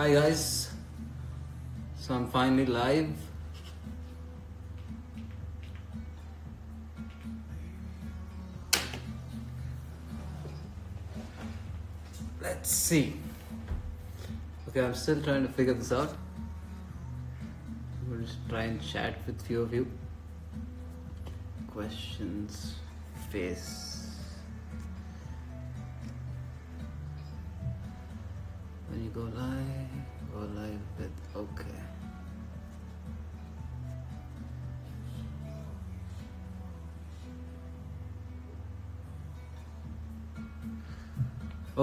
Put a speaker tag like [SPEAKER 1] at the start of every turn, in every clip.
[SPEAKER 1] Hi guys, so I'm finally live. Let's see. Okay, I'm still trying to figure this out. We'll just try and chat with few of you. Questions, face. When you go live with okay.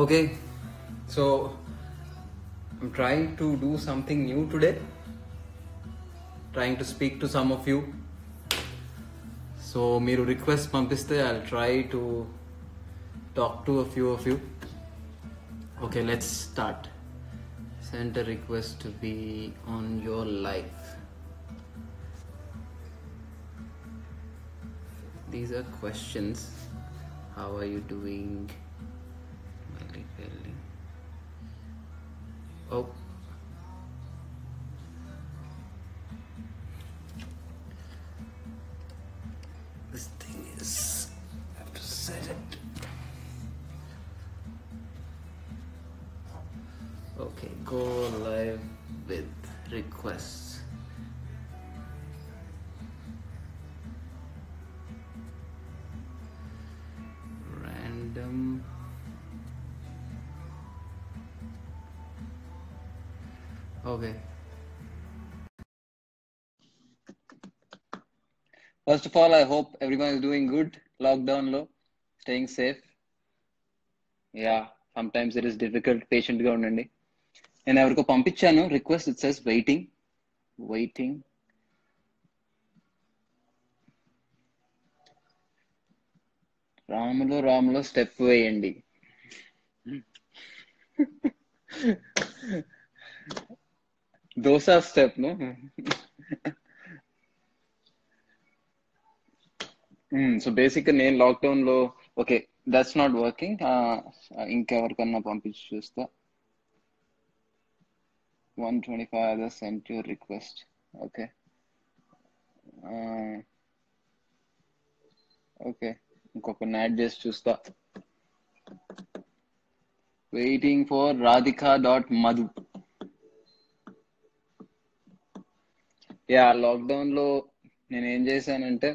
[SPEAKER 1] Okay, so I'm trying to do something new today. Trying to speak to some of you. So మీరు request పంపిస్తే I'll try to talk to a few of you. Okay, let's start. Send a request to be on your live. These are questions. How are you doing? Oh. This thing is... I have to set it. Okay, go live with requests. Random. Okay. First of all, I hope everyone is doing good. Lockdown low, staying safe. Yeah, sometimes it is difficult. Patient గా ఉండండి. నేను ఎవరికో పంపించాను request. It cess waiting. రాములో step వేయండి. Dosa step ను. So basic నేను lockdown లో ఓకే దట్స్ నాట్ వర్కింగ్. ఇంకెవరికన్నా పంపించి చూస్తా. 125 others sent your request. Okay. Okay, ఇంకొకరిని యాడ్ చేసి చూస్తా. Waiting for రాధిక.మధు. యా, లాక్డౌన్ లో నేను ఏం చేశానంటే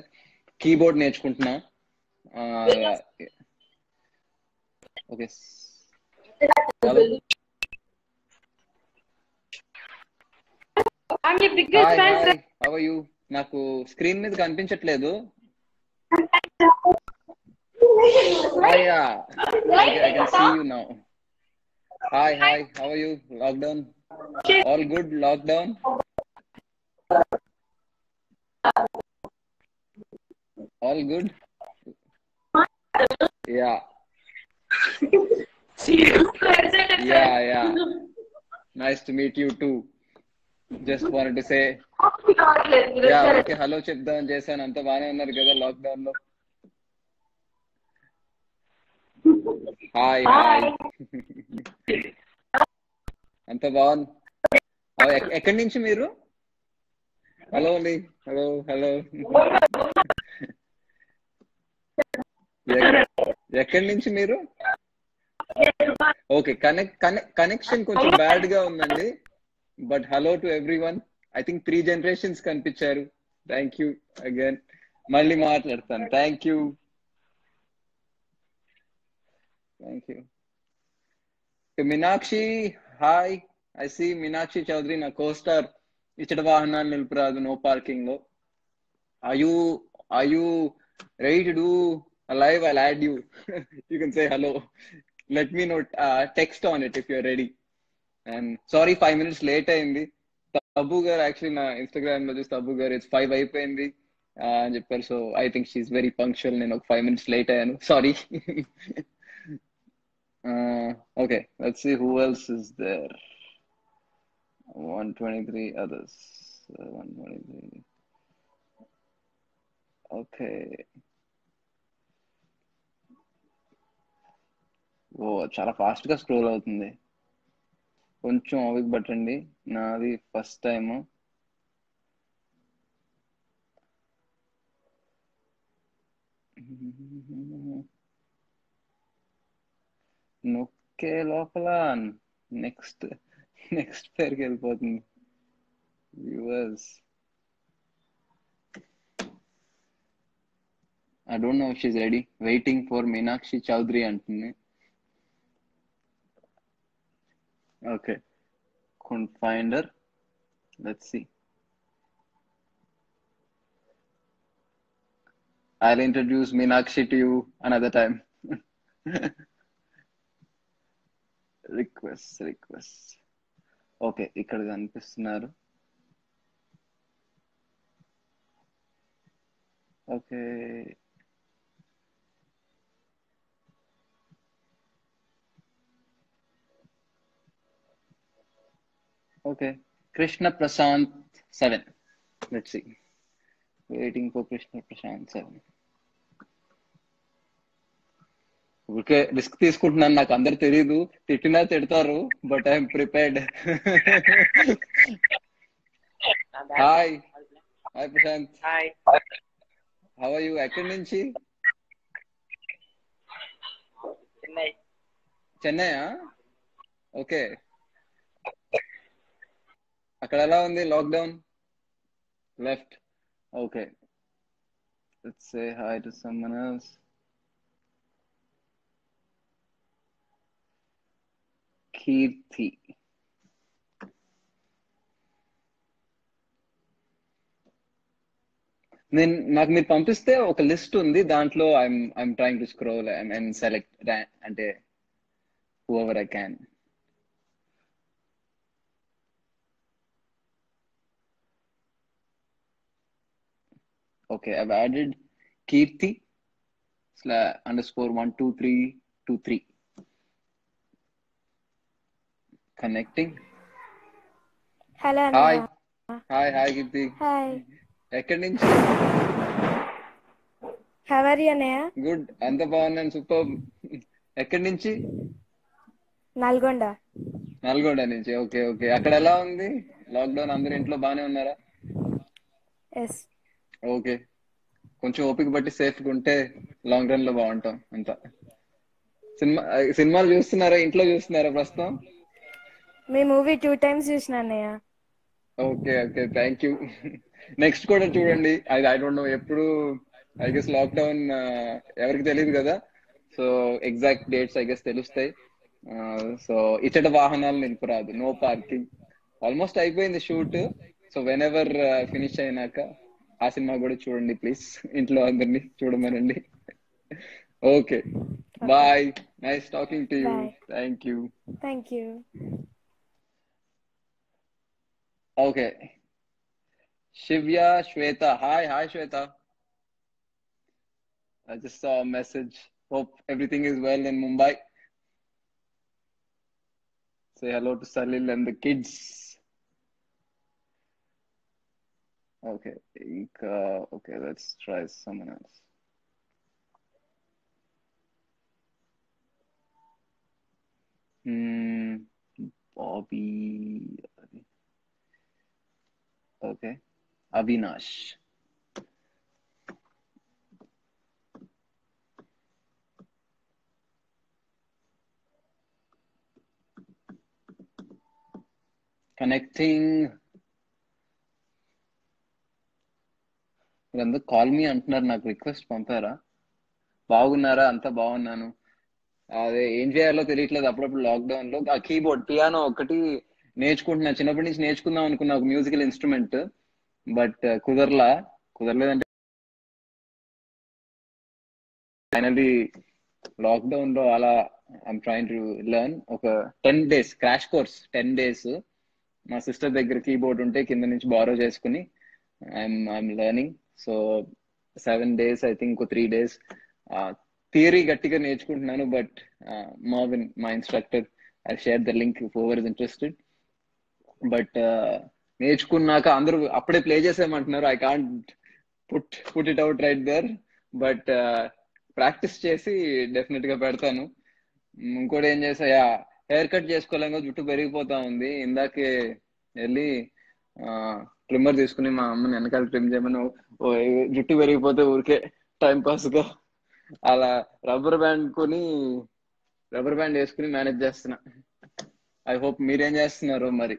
[SPEAKER 1] కీబోర్డ్ నేర్చుకుంటున్నా. Okay, hello. Hi, how are you? నాకు స్క్రీన్ మీద కనిపించట్లేదు. I can see you now. Hi, how are you? Lockdown? All good, lockdown? All good? Yeah. Yeah. Nice to meet you too. Just wanted to say, yeah, okay, hello చెప్దాం చేశాను. అంత బాగానే ఉన్నారు కదా lockdown లో? Hi అంత బాగుంది. ఎక్కడి నుంచి మీరు? హలో అండి. హలో ఎక్కడి నుంచి మీరు? ఓకే, కనెక్షన్ కొంచెం బ్యాడ్ గా ఉందండి. But hello to everyone. I think 3 generations కనిపించారు. Thank you again. మళ్ళీ మాట్లాడతాను. Thank you. Meenakshi, hi. I see Meenakshi Chowdhary, నా కోస్టార్. ఇచ్చట వాహనాలు నిలుపురాదు, నో పార్కింగ్ లో. Are you ready to do a live? I'll add you. You can say hello. Let me know. Text on it if you're ready. And sorry 5 minutes late అయింది. తబ్బు గారు actually నా Instagram లో చూసి తబ్బు గారు it's 5 అయిపోయింది అని చెప్పారు. So I think she is very punctual. నేను ఒక 5 minutes లేట్ అయ్యాను, sorry. Okay, let's see who else is there. 123 others. 123. Okay. ఓ, చాలా ఫాస్ట్ గా స్క్రోల్ అవుతుంది. కొంచెం ఓపిక పట్టండి, నాది ఫస్ట్ టైం. నొక్కే లోపల నెక్స్ట్ పేరుకి వెళ్ళిపోతుంది. Viewers, I don't know if she's ready. Waiting for Meenakshi Chowdhury అంటుంది. Okay, couldn't find her. Let's see. I'll introduce Meenakshi to you another time. Request. Okay, ఇక్కడ కనిపిస్తున్నారు. Okay, okay. Krishna Prashant 7. Let's see. Waiting for Krishna Prashant 7. Okay, risk తీసుకుంటున్నాను. నాకు అందరు తెలీదు, తిట్టినా తిడతారు, but I'm prepared. Hi Prashant. How are you? ఎక్కడి నుంచి? చెన్నైయా? ఓకే. అక్కడ ఎలా ఉంది lockdown? Left. Okay, let's say hi to someone else. Keerthi. నాకు మీరు పంపిస్తే ఒక లిస్ట్ ఉంది, దాంట్లో I'm trying to scroll and select, అంటే whoever I can. Okay, I've added Kirti _12323. Connecting.
[SPEAKER 2] Hello.
[SPEAKER 1] Hi Kirti.
[SPEAKER 2] Hi.
[SPEAKER 1] ఎక్కడి నుంచి?
[SPEAKER 2] How are you, Anaya?
[SPEAKER 1] Good. అంత బాగున్నాను, సూపర్. ఎక్కడి నుంచి?
[SPEAKER 2] నల్గొండ
[SPEAKER 1] నుంచి. ఓకే. అక్కడ ఎలా ఉంది లాక్డౌన్? అందరు ఇంట్లో బాగానే ఉన్నారా?
[SPEAKER 2] ఎస్.
[SPEAKER 1] ఓకే, కొంచెం ఓపిక బట్టి సేఫ్గా ఉంటే లాంగ్ రన్ లో బాగుంటాం అంతా. సినిమాలు చూస్తున్నారా? ఇంట్లో చూస్తున్నారా ప్రస్తుతం?
[SPEAKER 2] మీ మూవీ 2 times చూసిన అన్నయ్య.
[SPEAKER 1] Okay, thank you. నెక్స్ట్ కూడా చూడండి. ఐ డోంట్ నో ఎప్పుడు. ఐ గెస్ లాక్డౌన్ ఎవరికి తెలియదు కదా, so exact dates I guess తెలుస్తాయి. సో ఇచ్చట వాహనాలు నిలుపురాదు, నో పార్కింగ్. ఆల్మోస్ట్ అయిపోయింది shoot. So whenever finish అయినాక ఆ సినిమా కూడా చూడండి ప్లీజ్. ఇంట్లో అందరినీ చూడమనండి. Okay, bye. Nice talking to you. Thank you. Okay, Shivya Shweta. Hi Shweta. I just saw a message. Hope everything is well in Mumbai. Say hello to Salil and the kids. Okay, let's try someone else. Bobby. Okay, Avinash. Connecting. మీరందరూ call me అంటున్నారు, నాకు request పంపారా? బాగున్నారా? అంతా బాగున్నాను. అదే ఏం చేయాలో తెలియట్లేదు అప్పుడప్పుడు లాక్డౌన్ లో. ఆ కీబోర్డ్, పియానో ఒకటి నేర్చుకుంటున్నా. చిన్నప్పటి నుంచి నేర్చుకుందాం అనుకున్నా ఒక మ్యూజికల్ ఇన్స్ట్రుమెంట్, బట్ కుదరలేదంటే ఫైనల్లీ లాక్డౌన్ లో అలా ఐఎమ్ ట్రైంగ్ టు లెర్న్. ఒక 10 days క్రాష్ కోర్స్, 10 days మా సిస్టర్ దగ్గర కీబోర్డ్ ఉంటే కింద నుంచి బారో చేసుకుని I'm learning. So 7 days, I think 3 days theory గట్టిగా నేర్చుకుంటున్నాను. బట్ మార్విన్, మా instructor, I share the link if ever is interested. But నేర్చుకున్నాక అందరూ అప్పుడే ప్లే చేసేయమంటున్నారు. I can't put it out right there. But practice చేసి definite గా పెడతాను. ఇంకోటి ఏం చేసాయా, హెయిర్ కట్ చేసుకోలేక జుట్టు పెరిగిపోతా ఉంది. ఇందాకే వెళ్ళి ట్రిమ్మర్ తీసుకుని మా అమ్మని వెనకాల ట్రిమ్ చేయమని, జుట్టు పెరిగిపోతే ఊరికే టైం పాస్ గా అలా రబ్బర్ బ్యాండ్ వేసుకుని మేనేజ్ చేస్తున్నా. ఐ హోప్ మీరేం చేస్తున్నారు మరి.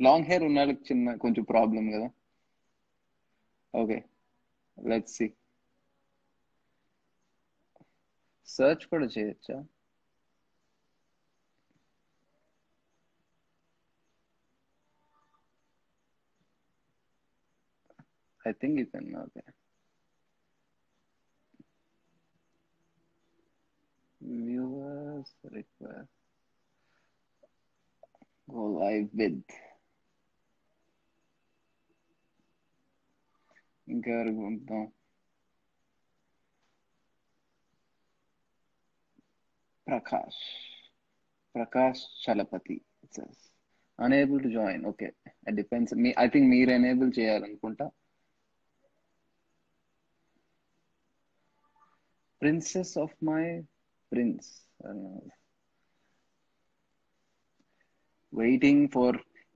[SPEAKER 1] లాంగ్ హెయిర్ ఉన్న వాళ్ళకి కొంచెం ప్రాబ్లం కదా. Okay, let's see. సర్చ్ కూడా చేయొచ్చా? I think you can. Okay. Viewers request. Go live with. ఇంకెవరికి పంపుతాం? Prakash Chalapathi. It says unable to join. Okay, it depends. I think మీరు enable చేయాలనుకుంటా. Princess of my prince. Waiting for.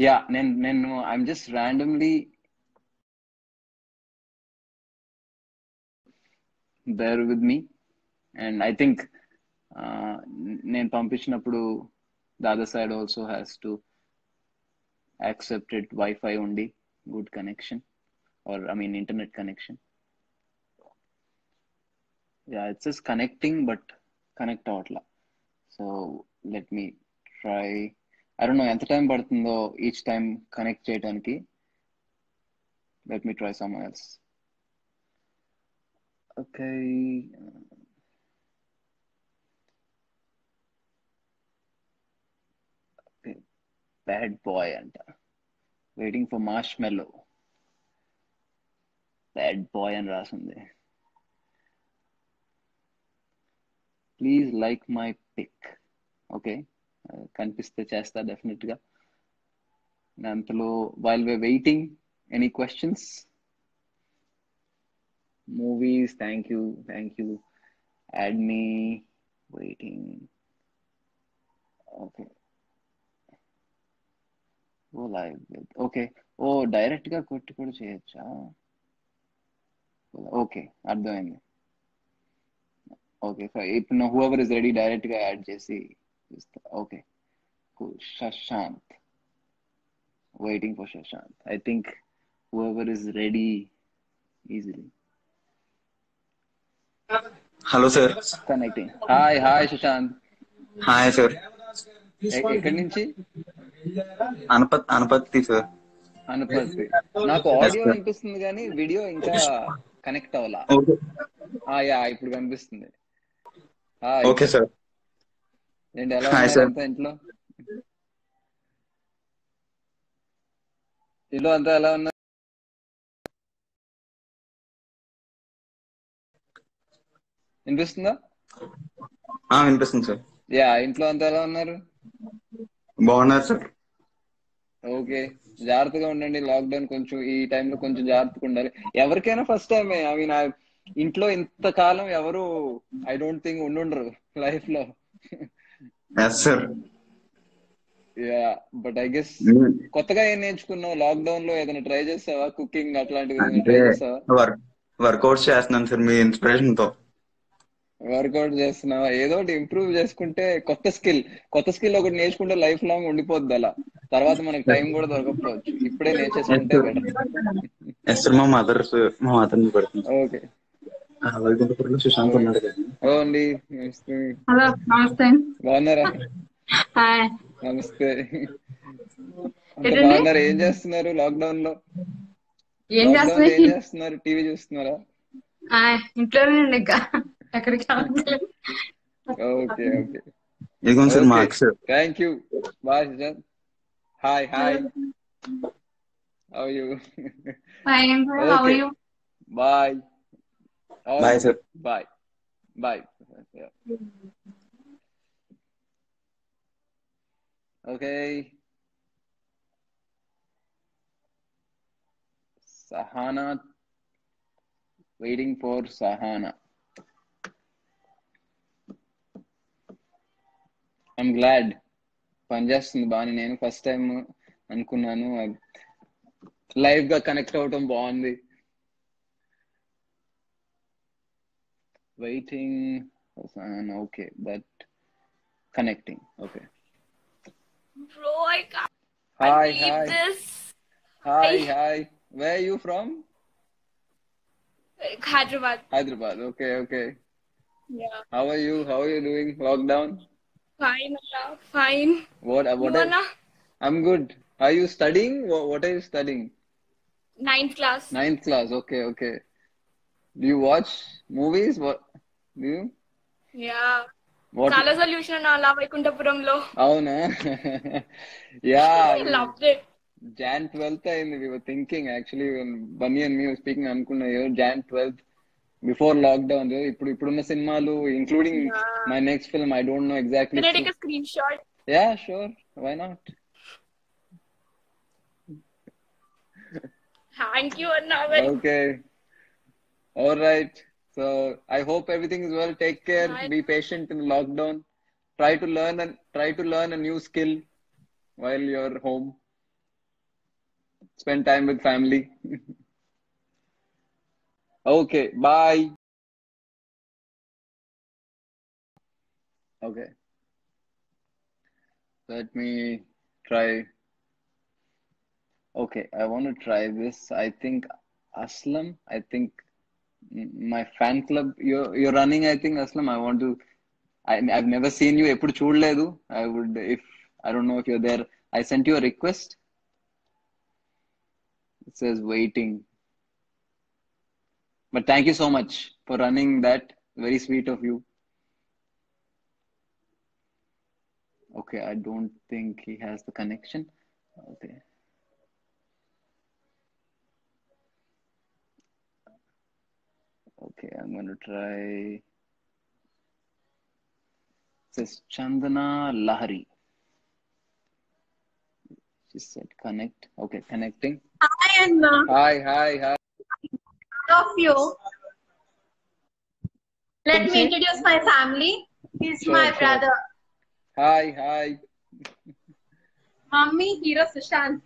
[SPEAKER 1] Yeah, నేను I'm just randomly. Bear with me, and I think నేను పంపించినప్పుడు the other side also has to accept it. Wi-Fi only, good connection, or I mean internet connection. Yeah, it says connecting but connect అవట్లా. So let me try. I don't know ఎంత time పడుతుందో each time connect చేయడానికి. Let me try someone else. Okay. Bad boy అంట. Waiting for marshmallow. Bad boy అని రాసింది. Please like my pic. Okay, కనిపిస్తే చేస్తా definite గా. అంతలో while we're waiting, any questions? Movies, thank you. Add me. Waiting. Okay. Go live with. Okay. Direct గా కొట్టి కూడా చేయొచ్చా? ఓకే, అర్థమైంది. ఓకే, ఇప్పుడు హూఎవర్ ఇస్ రెడీ డైరెక్ట్ గా యాడ్ చేసి ఇస్తా. Okay, Shashant. Waiting for Shashant. I think whoever is ready easily.
[SPEAKER 3] Hello sir.
[SPEAKER 1] Connecting. Hi Shashant.
[SPEAKER 3] Hi sir.
[SPEAKER 1] ఎక్కడి నుంచి?
[SPEAKER 3] అనపత్తి సార్.
[SPEAKER 1] అనపర్తి. నాకు ఆడియో వినిపిస్తుంది కానీ వీడియో ఇంకా కనెక్ట్ అవ్వాలా. యా, ఇప్పుడు కనిపిస్తుంది.
[SPEAKER 3] Okay sir.
[SPEAKER 1] ఏంటి, ఎలా ఉన్నారు అంతా ఇంట్లో? అంతా ఎలా ఉన్నారు? వినిపిస్తుందా?
[SPEAKER 3] వినిపిస్తుంది సార్.
[SPEAKER 1] యా, ఇంట్లో అంతా ఎలా ఉన్నారు?
[SPEAKER 3] బాగున్నారు సార్.
[SPEAKER 1] ఓకే, జాగ్రత్తగా ఉండండి. లాక్డౌన్ కొంచెం ఈ టైంలో కొంచెం జాగ్రత్తగా ఉండాలి. ఎవరికైనా ఫస్ట్ టైమే. ఐ మీన్ ఇంట్లో ఇంతకాలం ఎవరు ఐ డోంట్ థింక్ ఉండుండరు లైఫ్ లో.
[SPEAKER 3] Sir.
[SPEAKER 1] Yeah, but I guess కొత్తగా ఏం నేర్చుకున్నావు లాక్డౌన్ లో? ఏదైనా ట్రై చేసావా? కుకింగ్ అట్లాంటివి ట్రై చేసావా?
[SPEAKER 3] వర్కౌట్ చేస్తున్నాను సార్ మీ ఇన్స్పిరేషన్ తో.
[SPEAKER 1] వర్కౌట్ చేస్తున్నావా? ఏదో ఒకటి ఇంప్రూవ్ చేసుకుంటే కొత్త స్కిల్ ఒకటి నేర్చుకుంటే లైఫ్ లాంగ్ ఉండిపోద్ది. అలా తర్వాత మనకి టైం కూడా దొరకకపోవచ్చు. ఇప్పుడే నేర్చేసుకుంటే బెటర్.
[SPEAKER 3] మా మదర్ పెడుతుంది.
[SPEAKER 1] ఓకే.
[SPEAKER 3] సుశాంత్ ఉన్నాడు కదా.
[SPEAKER 1] అండి,
[SPEAKER 4] హలో, నమస్తే.
[SPEAKER 1] బాగున్నారా?
[SPEAKER 4] హాయ్,
[SPEAKER 1] నమస్తే. బాగున్నారు. ఏం చేస్తున్నారు లాక్డౌన్ లో? ఏం చేస్తున్నారు? టీవీ చూస్తున్నారా?
[SPEAKER 4] ఇంట్లోనే ఇంకా ఎక్కడికి.
[SPEAKER 1] ఓకే.
[SPEAKER 3] ఇదిగోండి sir marks.
[SPEAKER 1] Thank you. Bye Suzanne. Hi. How are you?
[SPEAKER 4] Fine. How are you?
[SPEAKER 1] Bye.
[SPEAKER 3] Bye, sir.
[SPEAKER 1] Bye. Yeah. Okay. Sahana. Waiting for Sahana. I'm glad పనిచేస్తుంది బాగానే. నేను ఫస్ట్ టైం అనుకున్నాను లైవ్ గా కనెక్ట్ అవటం బాగుంది. Waiting. Okay but connecting. Okay.
[SPEAKER 2] Bro, I can't
[SPEAKER 1] hi
[SPEAKER 2] believe
[SPEAKER 1] hi
[SPEAKER 2] this.
[SPEAKER 1] Hi hi. Where you from?
[SPEAKER 2] Hyderabad.
[SPEAKER 1] Hyderabad. Okay, okay.
[SPEAKER 2] Yeah.
[SPEAKER 1] How are you? How are you doing? Lockdown?
[SPEAKER 2] Fine, Allah. Fine.
[SPEAKER 1] What
[SPEAKER 2] You
[SPEAKER 1] are,
[SPEAKER 2] Anna?
[SPEAKER 1] I'm good. Are you studying? What are you studying?
[SPEAKER 2] 9th class.
[SPEAKER 1] 9th class. Okay, okay. Do you watch movies? What do you?
[SPEAKER 2] Yeah.
[SPEAKER 1] What?
[SPEAKER 2] Kala solution అలా వైకుంఠపురంలో.
[SPEAKER 1] అవునా? Yeah.
[SPEAKER 2] Loved it.
[SPEAKER 1] Jan 12th అయింది. We were thinking actually when Bunny and me were speaking అనుకున్నా Jan 12th before lockdown. ఇప్పుడున్న సినిమాలు including my next film, I don't know exactly.
[SPEAKER 2] Can I take a screenshot?
[SPEAKER 1] Yeah, sure. Why not?
[SPEAKER 2] Thank you, Anna.
[SPEAKER 1] Okay. All right. So I hope everything is well. Take care.
[SPEAKER 2] Bye.
[SPEAKER 1] Be patient in the lockdown. Try to learn a new skill while you're home. Spend time with family. Okay. Bye. Okay. Let me try. Okay, I want to try this. I think Aslam. I think my fan club. You're running. I think Aslam. I want to. I've never seen you. ఎప్పుడు చూడలేదు. I would if I don't know if you're there. I sent you a request. It says waiting. But thank you so much for running that. Very sweet of you. Okay, I don't think he has the connection. Okay. Okay, I'm going to try. It says Chandana Lahari. She said connect. Okay, connecting.
[SPEAKER 4] Hi, Anna.
[SPEAKER 1] Hi, hi, hi.
[SPEAKER 4] Of you. Let me introduce my family. He's
[SPEAKER 1] Sure,
[SPEAKER 4] my
[SPEAKER 1] sure.
[SPEAKER 4] brother.
[SPEAKER 1] Hi, hi.
[SPEAKER 4] Mummy, hero Sushant.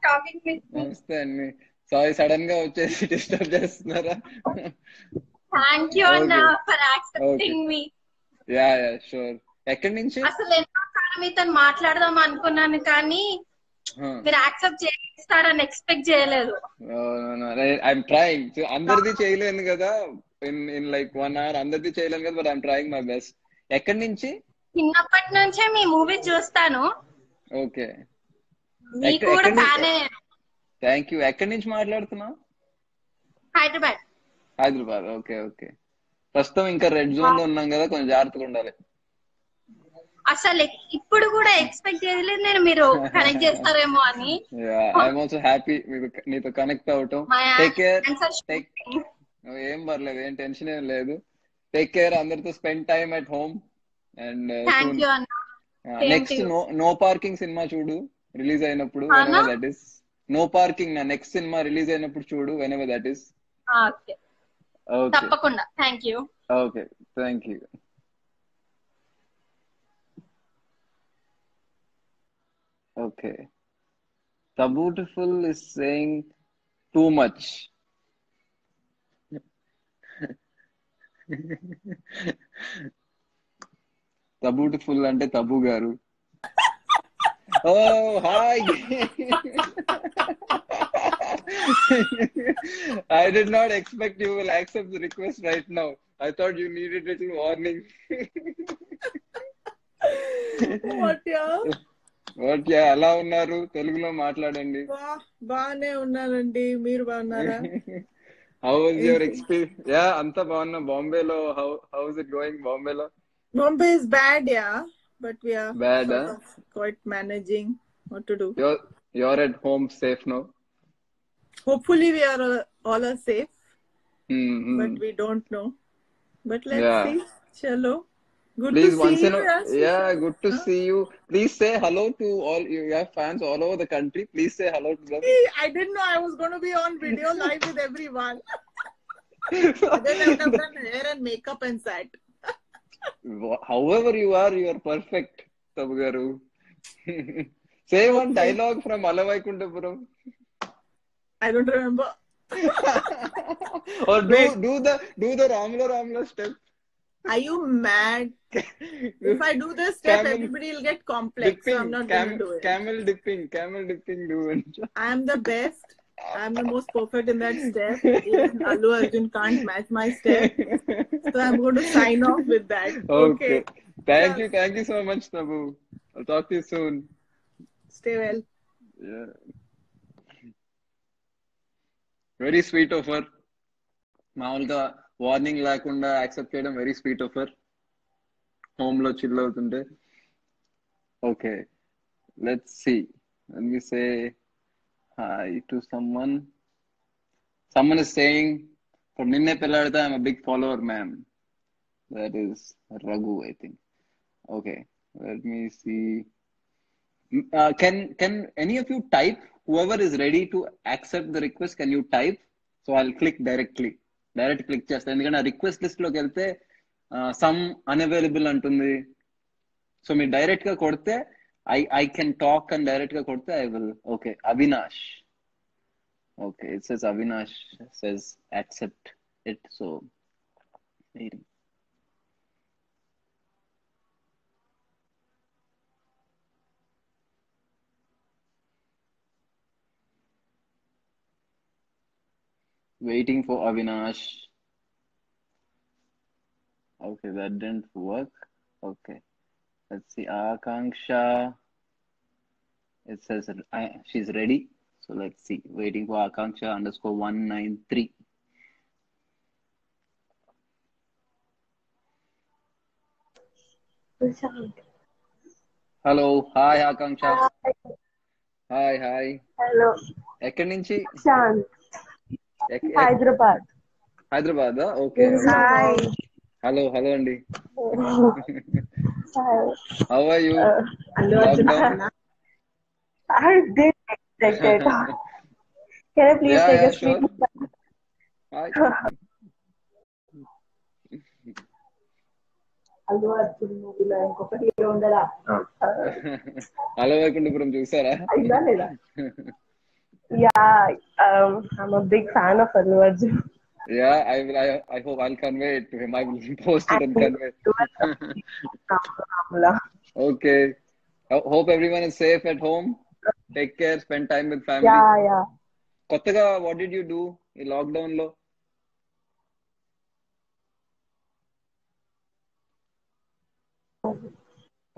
[SPEAKER 4] Talking with me.
[SPEAKER 1] నమస్తే అండి. Sorry sudden గా వచ్చేసి disturb చేస్తున్నారా?
[SPEAKER 4] Thank you, Anna, for accepting me.
[SPEAKER 1] Yeah yeah sure. ఎక్కడి నుంచి?
[SPEAKER 4] అసలు ఎన్నో సార్లు మీతో మాట్లాడదాం అనుకున్నాను కానీ మీరు యాక్సెప్ట్ చేస్తారని ఎక్స్పెక్ట్ చేయలేదు.
[SPEAKER 1] I'm trying. అందరిది చేయలేను కదా ఇన్ లైక్ 1 hour. అందరిది చేయలేను కదా, but I'm trying my best. ఎక్కడి నుంచి?
[SPEAKER 4] చిన్నప్పటి నుంచే మీ మూవీ చూస్తాను.
[SPEAKER 1] ఓకే.
[SPEAKER 4] మీకు కూడా ఫ్యానే.
[SPEAKER 1] Thank you. ఎక్కడి నుంచి మాట్లాడుతున్నావు?
[SPEAKER 4] హైదరాబాద్.
[SPEAKER 1] హైదరాబాద్. Okay okay. ప్రస్తుతం ఇంకా రెడ్ జోన్ లో ఉన్నాం కదా, కొంచెం జాగ్రత్తగా ఉండాలి.
[SPEAKER 4] అసలు ఇప్పుడు కూడా ఎక్స్పెక్ట్ చేయలేదు నేను మీరు కనెక్ట్ చేస్తారేమో అని.
[SPEAKER 1] ఐఎమ్ ఆల్సో హ్యాపీ నీతో కనెక్ట్ అవటం. Take care. ఏం పర్లేదు, ఏం టెన్షన్ ఏం లేదు. Take care. అందరితో spend time at home. And next no parking cinema చూడు రిలీజ్ అయినప్పుడు. whenever that is. No parking నా నెక్స్ట్ సినిమా రిలీజ్ అయినప్పుడు చూడు, whenever that is.
[SPEAKER 4] ఓకే తప్పకుండా. Thank you.
[SPEAKER 1] Okay thank you. Okay. The beautiful is saying too much. The beautiful ante Tabu garu. Oh, hi. I did not expect you will accept the request right now. I thought you needed a little warning.
[SPEAKER 5] What yeah?
[SPEAKER 1] Okay. ఎలా ఉన్నారు? తెలుగులో మాట్లాడండి.
[SPEAKER 5] బాగానే ఉన్నానండి. మీరు బాగున్నారా?
[SPEAKER 1] How was your experience? Yeah అంతా బాగున్నా. బాంబేలో హౌ ఇస్ ఇట్ గోయింగ్? బాంబేలో
[SPEAKER 5] Bombay is bad, yeah, but we are
[SPEAKER 1] bad,
[SPEAKER 5] quite managing what to do.
[SPEAKER 1] You're at home safe now?
[SPEAKER 5] Hopefully we are all are safe. But we don't know. But let's see. Chalo. Good
[SPEAKER 1] Please,
[SPEAKER 5] to see you.
[SPEAKER 1] Yeah, good to see you. Please say hello to all. You have fans all over the country. Please say hello to them.
[SPEAKER 5] I didn't know I was going to be on video live with everyone. Then I would have done hair and makeup and sat.
[SPEAKER 1] However you are perfect. Tabu garu. Say one
[SPEAKER 5] Okay.
[SPEAKER 1] dialogue from Alavaikuntapuram.
[SPEAKER 5] I don't remember.
[SPEAKER 1] Or
[SPEAKER 5] Wait.
[SPEAKER 1] do the Ramla Ramla step.
[SPEAKER 5] Are you mad? If I do this step,
[SPEAKER 1] Camel
[SPEAKER 5] everybody will get complex. So I'm not going to do it.
[SPEAKER 1] Camel dipping do it.
[SPEAKER 5] I'm the best. I'm the most perfect in that step. Even Allu Arjun can't match my step. So I'm going to sign off with that. Okay.
[SPEAKER 1] Thank you so much, Tabu. I'll talk to you soon.
[SPEAKER 5] Stay well.
[SPEAKER 1] Yeah. Very sweet of her. మామూలుగా warning లేకుండా accept చేయడం very sweet of her. Home లో chill అవుతుంటే. Okay, let's see. Let me say hi to someone. Someone is saying, from Ninne Pelladita, I'm a big follower, ma'am. That is Raghu, I think. Okay, let me see. Can any of you type? Whoever is ready to accept the request, can you type? So I'll click directly. Direct click చేస్తాను, ఎందుకంటే ఆ request list లోకి వెళ్తే some unavailable అంటుంది. So మీరు direct గా కొడితే I can talk అని డైరెక్ట్ గా కొడితే I will. Okay, Avinash. Okay, it says Avinash says accept it. So, waiting. Waiting for Avinash. Okay, that didn't work. Okay, let's see. Akanksha. It says she's ready. So let's see. Waiting for Akanksha _193. Hello, hi Akanksha. Hi.
[SPEAKER 6] Hello.
[SPEAKER 1] ఎక్కడి నుంచి?
[SPEAKER 6] Shant.
[SPEAKER 1] Hyderabad. Okay.
[SPEAKER 6] Hi.
[SPEAKER 1] Hello అండి.
[SPEAKER 6] Hi.
[SPEAKER 1] How are you? Lockdown?
[SPEAKER 6] I did expect it. Can I please take a
[SPEAKER 1] sure.
[SPEAKER 6] speak?
[SPEAKER 1] Hi.
[SPEAKER 6] Allu Arjun movie లో ఇంకొక hero ఉండరా?
[SPEAKER 1] అలవైకుంఠపురం చూసారా?
[SPEAKER 6] అయిందా లేదా? Yeah, I'm a big fan of Allu Arjun.
[SPEAKER 1] Yeah, I hope I'll convey it to him. I will post it and convey it. Okay. Hope everyone is safe at home. Take care. Spend time with family.
[SPEAKER 6] Yeah.
[SPEAKER 1] కొత్తగా what did you do ఈ lockdown లో?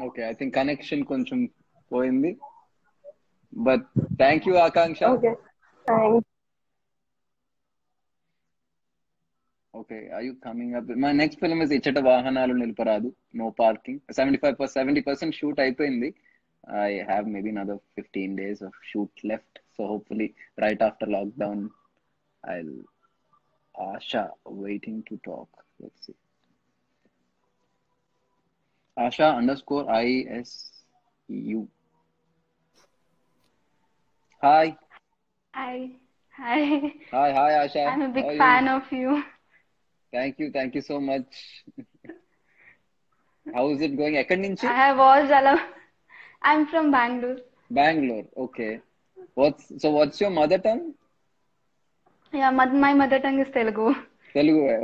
[SPEAKER 1] Okay, I think connection కొంచెం పోయింది. But thank you, Akanksha.
[SPEAKER 6] Okay. Thanks.
[SPEAKER 1] Okay, are you coming up? My next film is Ichata Vahanalu Nilparadu, no parking. 70% shoot అయిపోయింది. I have maybe another 15 days of shoot left. So hopefully right after lockdown, I'll Asha waiting to talk. Let's see. Asha _ISU. Hi.
[SPEAKER 7] Hi,
[SPEAKER 1] Asha.
[SPEAKER 7] I'm a big fan of you.
[SPEAKER 1] Thank you so much. How is it going? ఎక్కడి నుంచి?
[SPEAKER 7] I have watched I'm from Bangalore.
[SPEAKER 1] Okay. What's your mother tongue?
[SPEAKER 7] Yeah, my mother tongue is Telugu.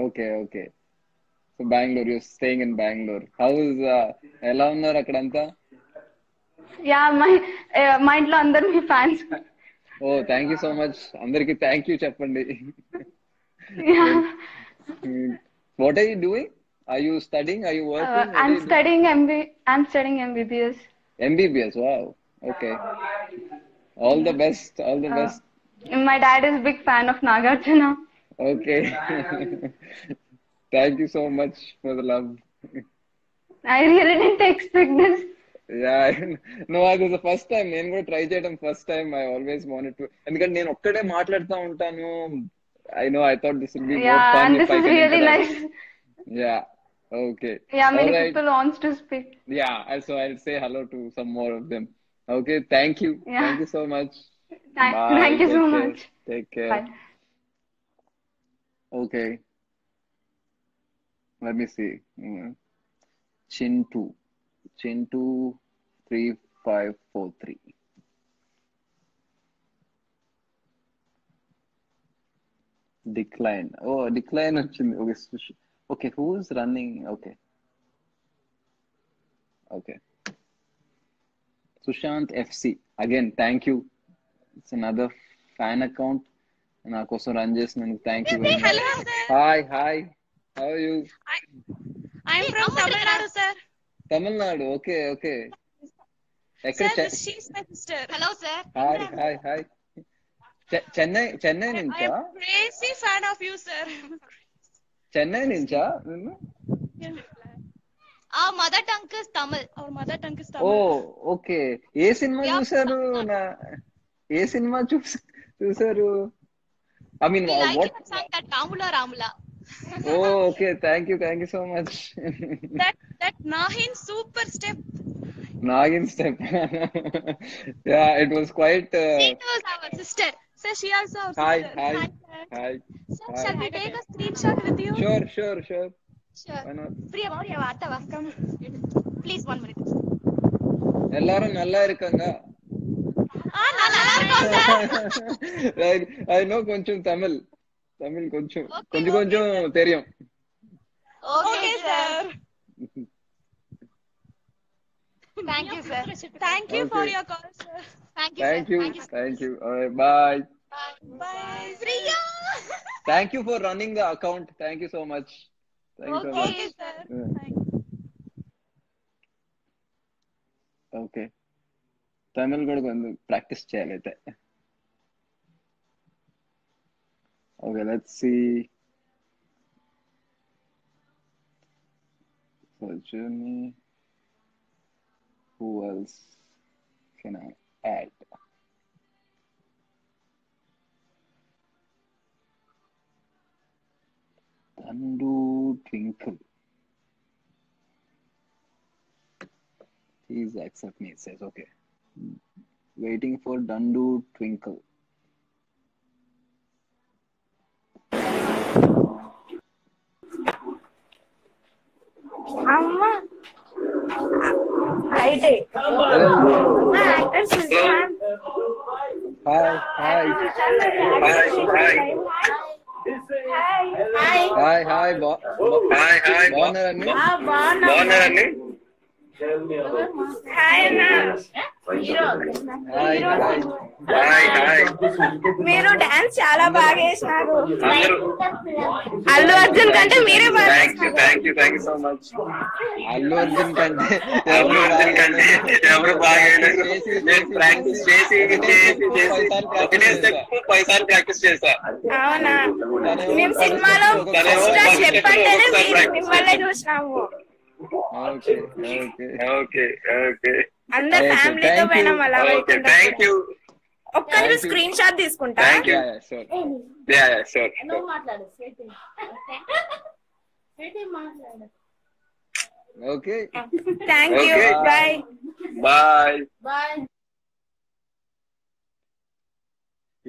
[SPEAKER 1] Okay. So Bangalore, you're staying in Bangalore. How is ఎలా ఉన్నారు అక్కడంతా?
[SPEAKER 7] Yeah, మా ఇంట్లో అందరు మీ fans.
[SPEAKER 1] Oh, thank you so much. అందరికి thank you చెప్పండి.
[SPEAKER 7] Yeah.
[SPEAKER 1] What are you doing? Are you studying? Are you working?
[SPEAKER 7] I'm studying MBBS.
[SPEAKER 1] MBBS, wow. Okay. All the best.
[SPEAKER 7] My dad is a big fan of Nagarjuna.
[SPEAKER 1] Okay. Thank you so much for the love.
[SPEAKER 7] I really didn't expect this.
[SPEAKER 1] Yeah, no, it was the first time. నేను కూడా try చేయడం first time. I always wanted to. ఎందుకంటే నేను ఒక్కడే మాట్లాడుతూ ఉంటాను. I thought this would be more fun
[SPEAKER 7] and
[SPEAKER 1] if
[SPEAKER 7] this
[SPEAKER 1] I
[SPEAKER 7] is
[SPEAKER 1] can
[SPEAKER 7] really
[SPEAKER 1] interact.
[SPEAKER 7] nice.
[SPEAKER 1] Yeah. Okay.
[SPEAKER 7] Yeah, many
[SPEAKER 1] Alright.
[SPEAKER 7] people wants to speak.
[SPEAKER 1] Yeah, so I'll say hello to some more of them. Okay, thank you.
[SPEAKER 7] Yeah.
[SPEAKER 1] Thank you so much.
[SPEAKER 7] Thank you so much.
[SPEAKER 1] Take care.
[SPEAKER 7] Bye.
[SPEAKER 1] Okay. Let me see. Chintu. 3543. Decline. Oh, decline వచ్చింది. Okay, who's running? Okay. Sushant FC. Again, thank you. It's another fan account. నా కోసం run చేసినందుకు thank you very much. Hi how are you?
[SPEAKER 8] I'm from Tamil Nadu, sir.
[SPEAKER 1] Tamil Nadu. Okay ఎక్కడ?
[SPEAKER 8] She is my sister. Hello, sir.
[SPEAKER 1] Hi Chennai నుంచా?
[SPEAKER 8] I am crazy fan of you, sir.
[SPEAKER 1] Chennai నుంచా?
[SPEAKER 8] Our mother tongue is Tamil.
[SPEAKER 1] Oh okay. ఏ cinema చూసారు? ఏ cinema చూసారు? I mean, what
[SPEAKER 8] song? That Ramula.
[SPEAKER 1] Oh, okay. Thank you so much.
[SPEAKER 8] that Nagin super step.
[SPEAKER 1] Yeah, it was quite.
[SPEAKER 8] She was our sister. So she also our sister.
[SPEAKER 1] Hi.
[SPEAKER 8] So shall we take a screenshot with you?
[SPEAKER 1] Sure. Why not?
[SPEAKER 8] Priya, Vartava, come. Please, 1 minute.
[SPEAKER 1] எல்லாரும் நல்லா இருக்காங்க. I know కొంచెం తమిళ్ కొంచెం தெரியும்.
[SPEAKER 8] Okay, sir. Thank you, sir. Thank you for your call, sir. Thank you.
[SPEAKER 1] All right, bye.
[SPEAKER 8] Bye. Priya.
[SPEAKER 1] Thank you for running the account. Thank you so much.
[SPEAKER 8] Okay, sir.
[SPEAKER 1] Okay. Tamil కూడా కొంచెం practice చేయాలి అయితే. Okay, let's see. So Jimmy, who else can I add? Dandu Twinkle. Please accept me, it says. Okay. Waiting for Dandu Twinkle.
[SPEAKER 2] Amma. Right. Actor Sushant.
[SPEAKER 1] Hi.
[SPEAKER 2] Hi.
[SPEAKER 1] బాగున్నారండి?
[SPEAKER 2] Hi అన్న. మీరు dance చాలా బాగా చేసినారు. అల్లు అర్జున్ కంటే మీరే బాగా చేసినారు.
[SPEAKER 1] Thank you so much. Allu Arjun కంటే ఎవరు బాగా ప్రాక్టీస్ చేసి 5 సార్లు ప్రాక్టీస్ చేశా.
[SPEAKER 2] అవునా? మేము సినిమాలో చెప్పంటేనే మిమ్మల్ని చూసినాము.
[SPEAKER 1] ఓకే
[SPEAKER 2] అందరు ఫ్యామిలీతో పోయినాం అలా.
[SPEAKER 1] Thank you.
[SPEAKER 2] ఒక్కరి స్క్రీన్ షాట్ తీసుకుంటా.
[SPEAKER 1] Okay
[SPEAKER 2] thank you.
[SPEAKER 1] Bye.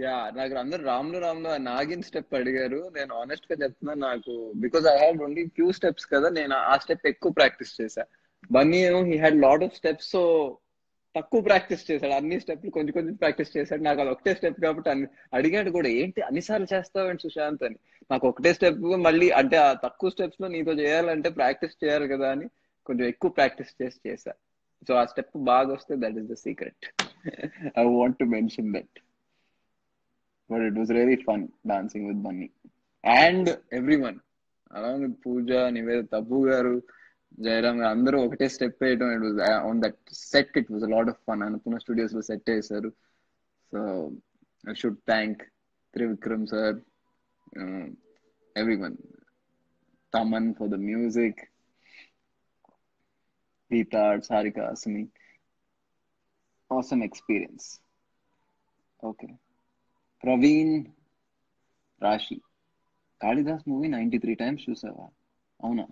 [SPEAKER 1] Yeah, నాకు అందరు రాములు నాగిన్ స్టెప్ అడిగారు. నేను ఆనెస్ట్ గా చెప్తున్నా, నాకు because I had only few steps కదా, నేను ఆ స్టెప్ ఎక్కువ ప్రాక్టీస్ చేశా. Bunny he had lot of steps, so తక్కువ ప్రాక్టీస్ చేశాడు. అన్ని స్టెప్లు కొంచెం ప్రాక్టీస్ చేశాడు. నాకు అది ఒకటే స్టెప్ కాబట్టి అడిగాడు కూడా, ఏంటి అన్నిసార్లు చేస్తావేంటి సుశాంత్ అని. నాకు ఒకటే స్టెప్, మళ్ళీ అంటే ఆ తక్కువ స్టెప్స్ లో నీతో చేయాలంటే ప్రాక్టీస్ చేయాలి కదా అని కొంచెం ఎక్కువ ప్రాక్టీస్ చేశా. సో ఆ స్టెప్ బాగా వస్తే that is the secret. I want to mention that. But it was really fun dancing with Bunny and everyone along with Pooja, Niveda, Tabu garu, Jairam garu, andaru okate step cheyadam. It was on that set, it was a lot of fun. Annapurna Studios lo set chesaru. So I should thank Trivikram sir, everyone, Taman for the music, Geeta, Sarika, Asmi. Awesome experience. Okay. Praveen Rashi, Kalidas movie 93 times చూసావా? అవునా?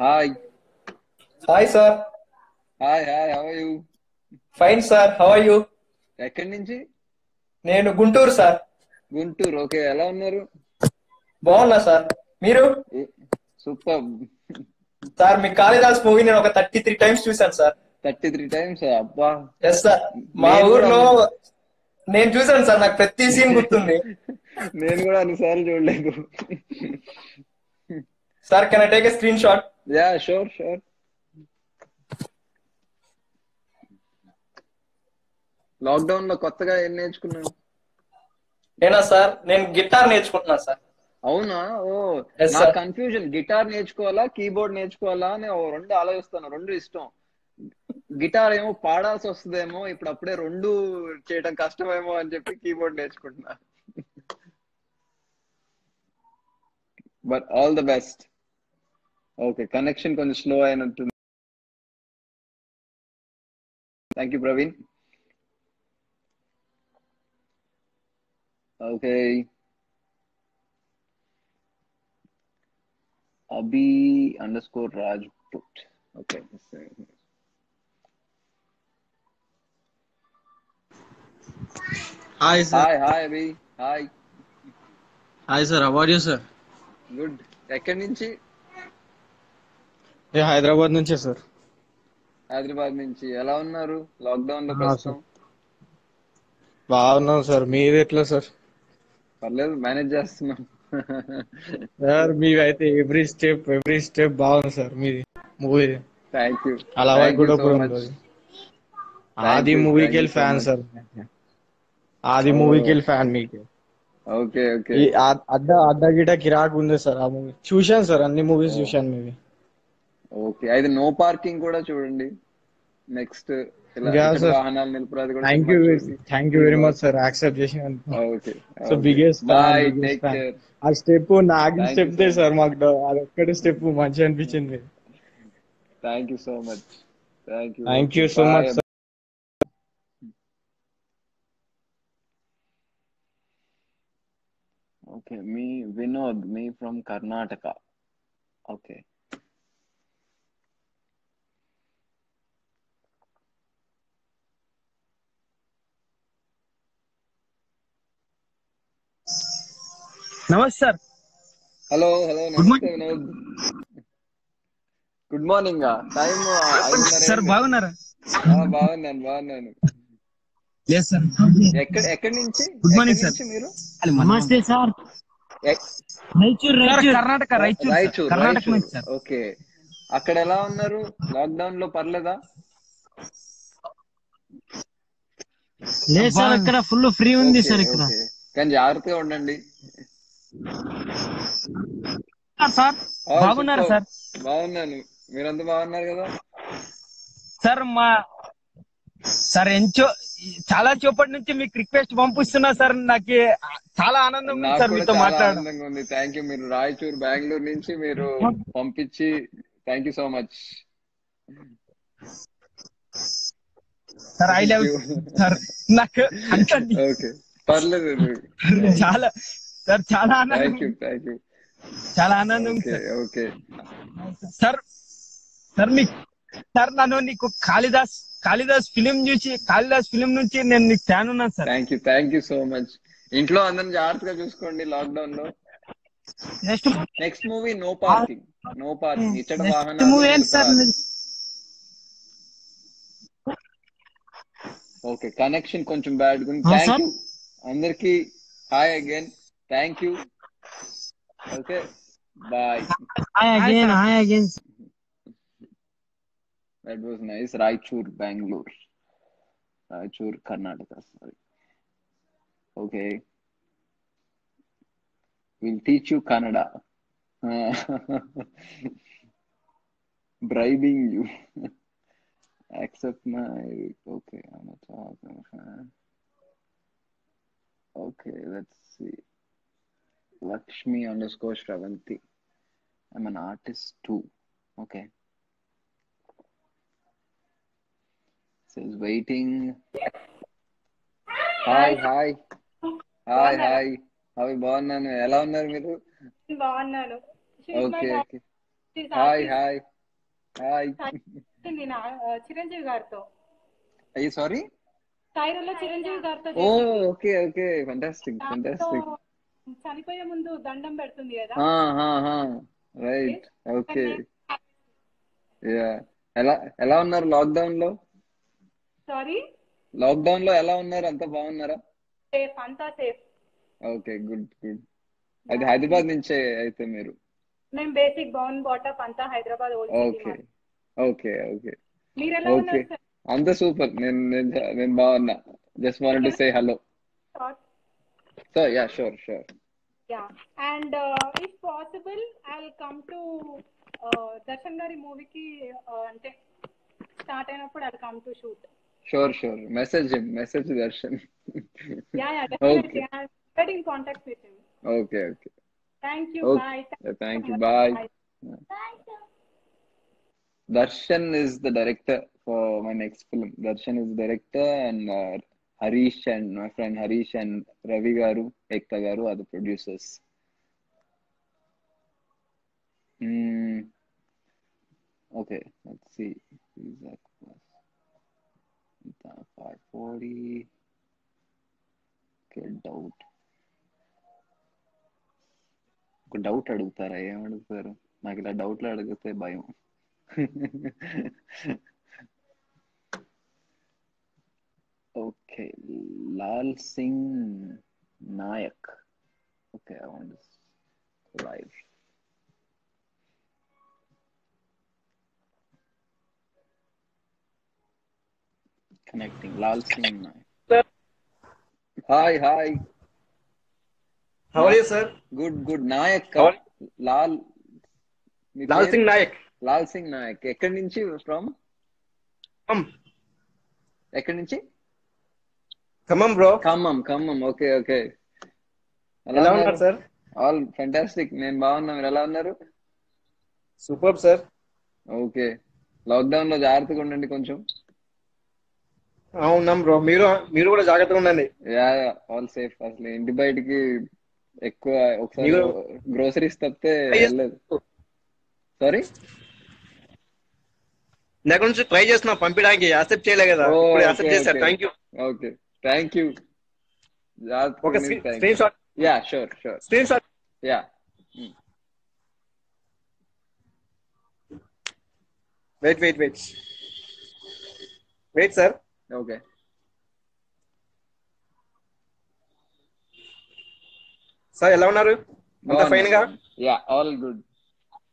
[SPEAKER 1] Hi
[SPEAKER 9] sir.
[SPEAKER 1] Hi how are you?
[SPEAKER 9] Fine sir, how are you?
[SPEAKER 1] ఎక్కడి నుంచి?
[SPEAKER 9] నేను Guntur sir.
[SPEAKER 1] Guntur. Okay, ఎలా ఉన్నారు?
[SPEAKER 9] బాగున్నా sir, మీరు?
[SPEAKER 1] Super.
[SPEAKER 9] Sir మీ Kalidas movie నేను ఒక 33 టైమ్స్ చూసాను సార్.
[SPEAKER 1] 33 టైమ్స్? అబ్బా.
[SPEAKER 9] ఎస్ సార్, మా ఊర్లో నేను చూసాను సార్, నాకు ప్రతి సీన్ గుర్తుంది.
[SPEAKER 1] నేను కూడా అన్నిసార్లు చూడలేదు.
[SPEAKER 9] Sir can I take a screen shot?
[SPEAKER 1] Yeah sure sure. Lockdown లో కొత్తగా ఏం నేర్చుకున్నావు?
[SPEAKER 9] ఏనా సార్, నేను గిటార్ నేర్చుకుంటున్నా సార్.
[SPEAKER 1] అవునా? ఓ, నా కన్ఫ్యూజన్, గిటార్ నేర్చుకోవాలా కీబోర్డ్ నేర్చుకోవాలా అని రెండు ఆలోచిస్తాను. రెండు ఇష్టం. గిటార్ ఏమో పాడాల్సి వస్తుందేమో, ఇప్పుడు అప్పుడే రెండు చేయడం కష్టమేమో అని చెప్పి కీబోర్డ్ నేర్చుకుంటున్నా. But all the best. Okay, connection కొంచెం స్లో అయినట్టుంది. Thank you Praveen. Okay, Abhi_Rajput. Okay.
[SPEAKER 10] Hi sir.
[SPEAKER 1] Hi Abhi. Hi.
[SPEAKER 10] Hi sir. How are you sir?
[SPEAKER 1] Good. ఎక్కడి నుంచి?
[SPEAKER 10] హైదరాబాద్ నుంచి సార్.
[SPEAKER 1] హైదరాబాద్ నుంచి. ఎలా ఉన్నారు లాక్డౌన్ లో ప్రస్తుతం?
[SPEAKER 10] బాగున్నాం సార్, మీరు ఎట్లా సార్?
[SPEAKER 1] పర్లేదు, మేనేజ్ చేస్తున్నాం
[SPEAKER 10] సార్. మీవైతే ఎవ్రీ స్టెప్ బాగుంది సార్ మీది మూవీ.
[SPEAKER 1] Thank you.
[SPEAKER 10] అలా కూడా ఆది మూవీకి వెళ్ళి ఫ్యాన్ సార్. ఆది మూవీకి వెళ్ళి ఫ్యాన్ మీకు.
[SPEAKER 1] Okay okay.
[SPEAKER 10] అడ్డ గిట కిరాక్ ఉంది సార్ ఆ మూవీ. చూశాను సార్, అన్ని మూవీస్ చూశాను మీవి.
[SPEAKER 1] ఓకే, అయితే నో పార్కింగ్ కూడా చూడండి. నెక్స్ట్ వాహనాలు నిలుపురాదు కూడా.
[SPEAKER 10] Thank you very much sir, accept చేసినందుకు.
[SPEAKER 1] Okay,
[SPEAKER 10] so biggest
[SPEAKER 1] bye, take care.
[SPEAKER 10] ఆ స్టెప్ నాగిన స్టెప్ సార్, మాకు అదొక్కటి స్టెప్ మంచిగా అనిపించింది.
[SPEAKER 1] Thank you so much.
[SPEAKER 10] Thank you so much.
[SPEAKER 1] Okay, me Vinod, me from Karnataka. Okay,
[SPEAKER 11] namaste sir.
[SPEAKER 1] Hello namaste Vinod. Good morning. Time
[SPEAKER 11] sir బాగున్నారా?
[SPEAKER 1] బాగున్నాను. ఎక్కడి నుంచి?
[SPEAKER 11] Good morning sir.
[SPEAKER 1] మీరు?
[SPEAKER 11] నమస్తే సార్. రాయచూర్ కర్ణాటక నుంచి సార్.
[SPEAKER 1] ఓకే, అక్కడ ఎలా ఉన్నారు లాక్డౌన్ లో? పర్లేదా?
[SPEAKER 11] లేదు సార్, ఇక్కడ ఫుల్ ఫ్రీ ఉంది సార్ ఇక్కడ.
[SPEAKER 1] కానీ జాగ్రత్తగా ఉండండి
[SPEAKER 11] సార్. బాగున్నారా సార్?
[SPEAKER 1] బాగున్నాను. మీరంతా బాగున్నారు కదా
[SPEAKER 11] సార్? సార్ చాలా సేపటి నుంచి మీకు రిక్వెస్ట్ పంపిస్తున్నా సార్. నాకు చాలా ఆనందం ఉంది సార్ మీతో మాట్లాడడం.
[SPEAKER 1] Thank you. మీరు రాయచూర్ బెంగళూరు నుంచి మీరు పంపించి thank you so much
[SPEAKER 11] sir. I love sir. నాకు
[SPEAKER 1] ఓకే, పర్లేదు.
[SPEAKER 11] చాలా సార్, చాలా ఆనందం.
[SPEAKER 1] Thank you.
[SPEAKER 11] చాలా ఆనందం
[SPEAKER 1] ఓకే
[SPEAKER 11] సార్. సార్ నన్ను నీకు కాళిదాస్ ఫిలిం నుంచి నేను నీకు ఫ్యాన్ ఉన్నాను sir.
[SPEAKER 1] Thank you so much. ఇంట్లో అందరిని జాగ్రత్తగా చూసుకోండి లాక్డౌన్ లో. Next movie no parking. ఇచ్చట వాహనాలు. ఓకే, కనెక్షన్ కొంచెం బ్యాడ్ ఉంది. థ్యాంక్ యూ అందరికి. Hi again. Thank you. Okay, bye.
[SPEAKER 11] Hi again.
[SPEAKER 1] That was nice. Raichur, Bangalore. Raichur, Karnataka. Sorry. Okay. We'll teach you Kannada. Bribing you. Accept my. Okay. Okay. Let's see. Lakshmi_Shravanti. I'm an artist too. Okay. Says waiting. Hi. అవి బాగున్నాను. ఎలా ఉన్నారు మీరు?
[SPEAKER 12] బాగున్నాను.
[SPEAKER 1] Okay. Hi.
[SPEAKER 12] Chiranjeevi గారితో.
[SPEAKER 1] అయ్యి sorry,
[SPEAKER 12] టైరోలో Chiranjeevi గారితో.
[SPEAKER 1] Okay. Fantastic.
[SPEAKER 12] చనిపోయే ముందు దండం పెడుతుంది కదా.
[SPEAKER 1] రైట్. ఓకే. యా ఎలా ఎలా ఉన్నారు లాక్డౌన్ లో?
[SPEAKER 12] సారీ,
[SPEAKER 1] లాక్డౌన్ లో ఎలా ఉన్నారు? అంతా బాగున్నారా?
[SPEAKER 12] సేఫ్, అంతా సేఫ్.
[SPEAKER 1] Okay, good good. అది హైదరాబాద్ నుంచే అయితే మీరు?
[SPEAKER 12] మేము బేసిక్ బౌన్ బాటప్ అంతా Hyderabad old city.
[SPEAKER 1] Okay okay okay
[SPEAKER 12] మీరు ఎలా
[SPEAKER 1] ఓకే,
[SPEAKER 12] ఉన్నారు సార్?
[SPEAKER 1] అంత సూపర్. నేను బాగున్నా. Just wanted to say hello. So yeah, sure sure.
[SPEAKER 12] Yeah, and if possible, I'll come to Darshan గారి మూవీకి అంటే స్టార్ట్ అయినప్పుడు I'll come to shoot.
[SPEAKER 1] Sure sure. Message Darshan.
[SPEAKER 12] Yeah, definitely. I'll get in contact with him.
[SPEAKER 1] Okay okay.
[SPEAKER 12] Thank you. Bye.
[SPEAKER 1] Thank you. Bye. Darshan is the director for my next film. Darshan is the director, and Harish and my friend Harish and Ravi Garu, Ekta Garu are the producers. Okay, let's see. 540. Okay, doubt. ఒక doubt అడుగుతారా? ఏం అడుగుతారు? నాకు ఇలా డౌట్లు అడిగితే భయం. Okay, Lal Singh Naik. Okay, I want this live. Connecting. Lal Singh Nayak. Hi.
[SPEAKER 9] How are you, sir?
[SPEAKER 1] Good. Nayak. Lal
[SPEAKER 9] Singh Nayak.
[SPEAKER 1] Lal Singh Nayak. ఎక్కడి నుంచి? ఫ్రమ్ ఎక్కడి నుంచి?
[SPEAKER 9] ఖమ్మం బ్రో.
[SPEAKER 1] ఖమ్మం. ఓకే.
[SPEAKER 9] ఎలా ఉన్నారు సార్?
[SPEAKER 1] All fantastic. నేను బాగున్నా. మీరు ఎలా ఉన్నారు?
[SPEAKER 9] Super sir.
[SPEAKER 1] ఓకే, లాక్డౌన్ లో జాగ్రత్తగా ఉండండి కొంచెం.
[SPEAKER 9] అవునా బ్రో, మీరు కూడా జాగ్రత్తగా ఉండండి.
[SPEAKER 1] Yeah, all safe. అసలు ఇంటి బయటికి ఎక్కువ ఒకసారి గ్రోసరీస్ తప్పితే వెళ్ళలేదు. సారీ,
[SPEAKER 9] దగ్గర నుంచి ట్రై చేస్తున్నా పంపించడానికి, యాక్సెప్ట్ చేయలే కదా. యాక్సెప్ట్ చేశారు. Thank you.
[SPEAKER 1] Okay, thank you.
[SPEAKER 9] Okay, screenshot.
[SPEAKER 1] Yeah, sure.
[SPEAKER 9] Screenshot.
[SPEAKER 1] Yeah.
[SPEAKER 9] Wait sir.
[SPEAKER 1] Okay.
[SPEAKER 9] Sir ఎలా ఉన్నారు? అంతా ఫైన్ గా?
[SPEAKER 1] Yeah, all good.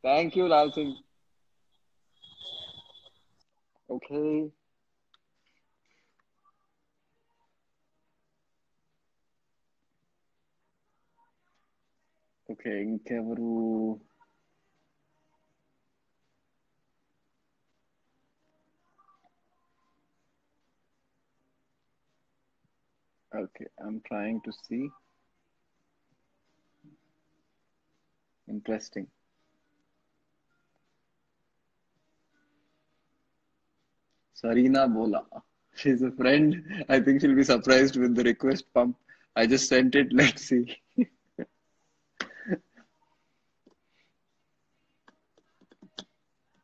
[SPEAKER 1] Thank you Lal Singh. Okay. Okay, ఇంకెవరు? Okay, I'm trying to see. Interesting. Sarina Bola. She's a friend. I think she'll be surprised with the request pump. I just sent it. Let's see.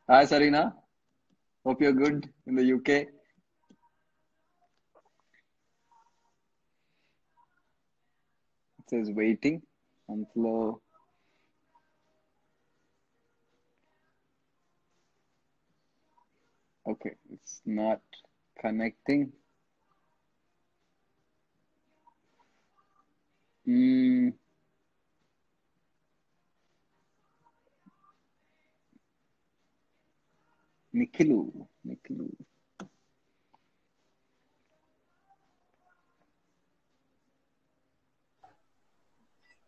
[SPEAKER 1] Hi, Sarina. Hope you're good in the UK. It says waiting. On flow. Okay, it's not connecting. Nikhilu.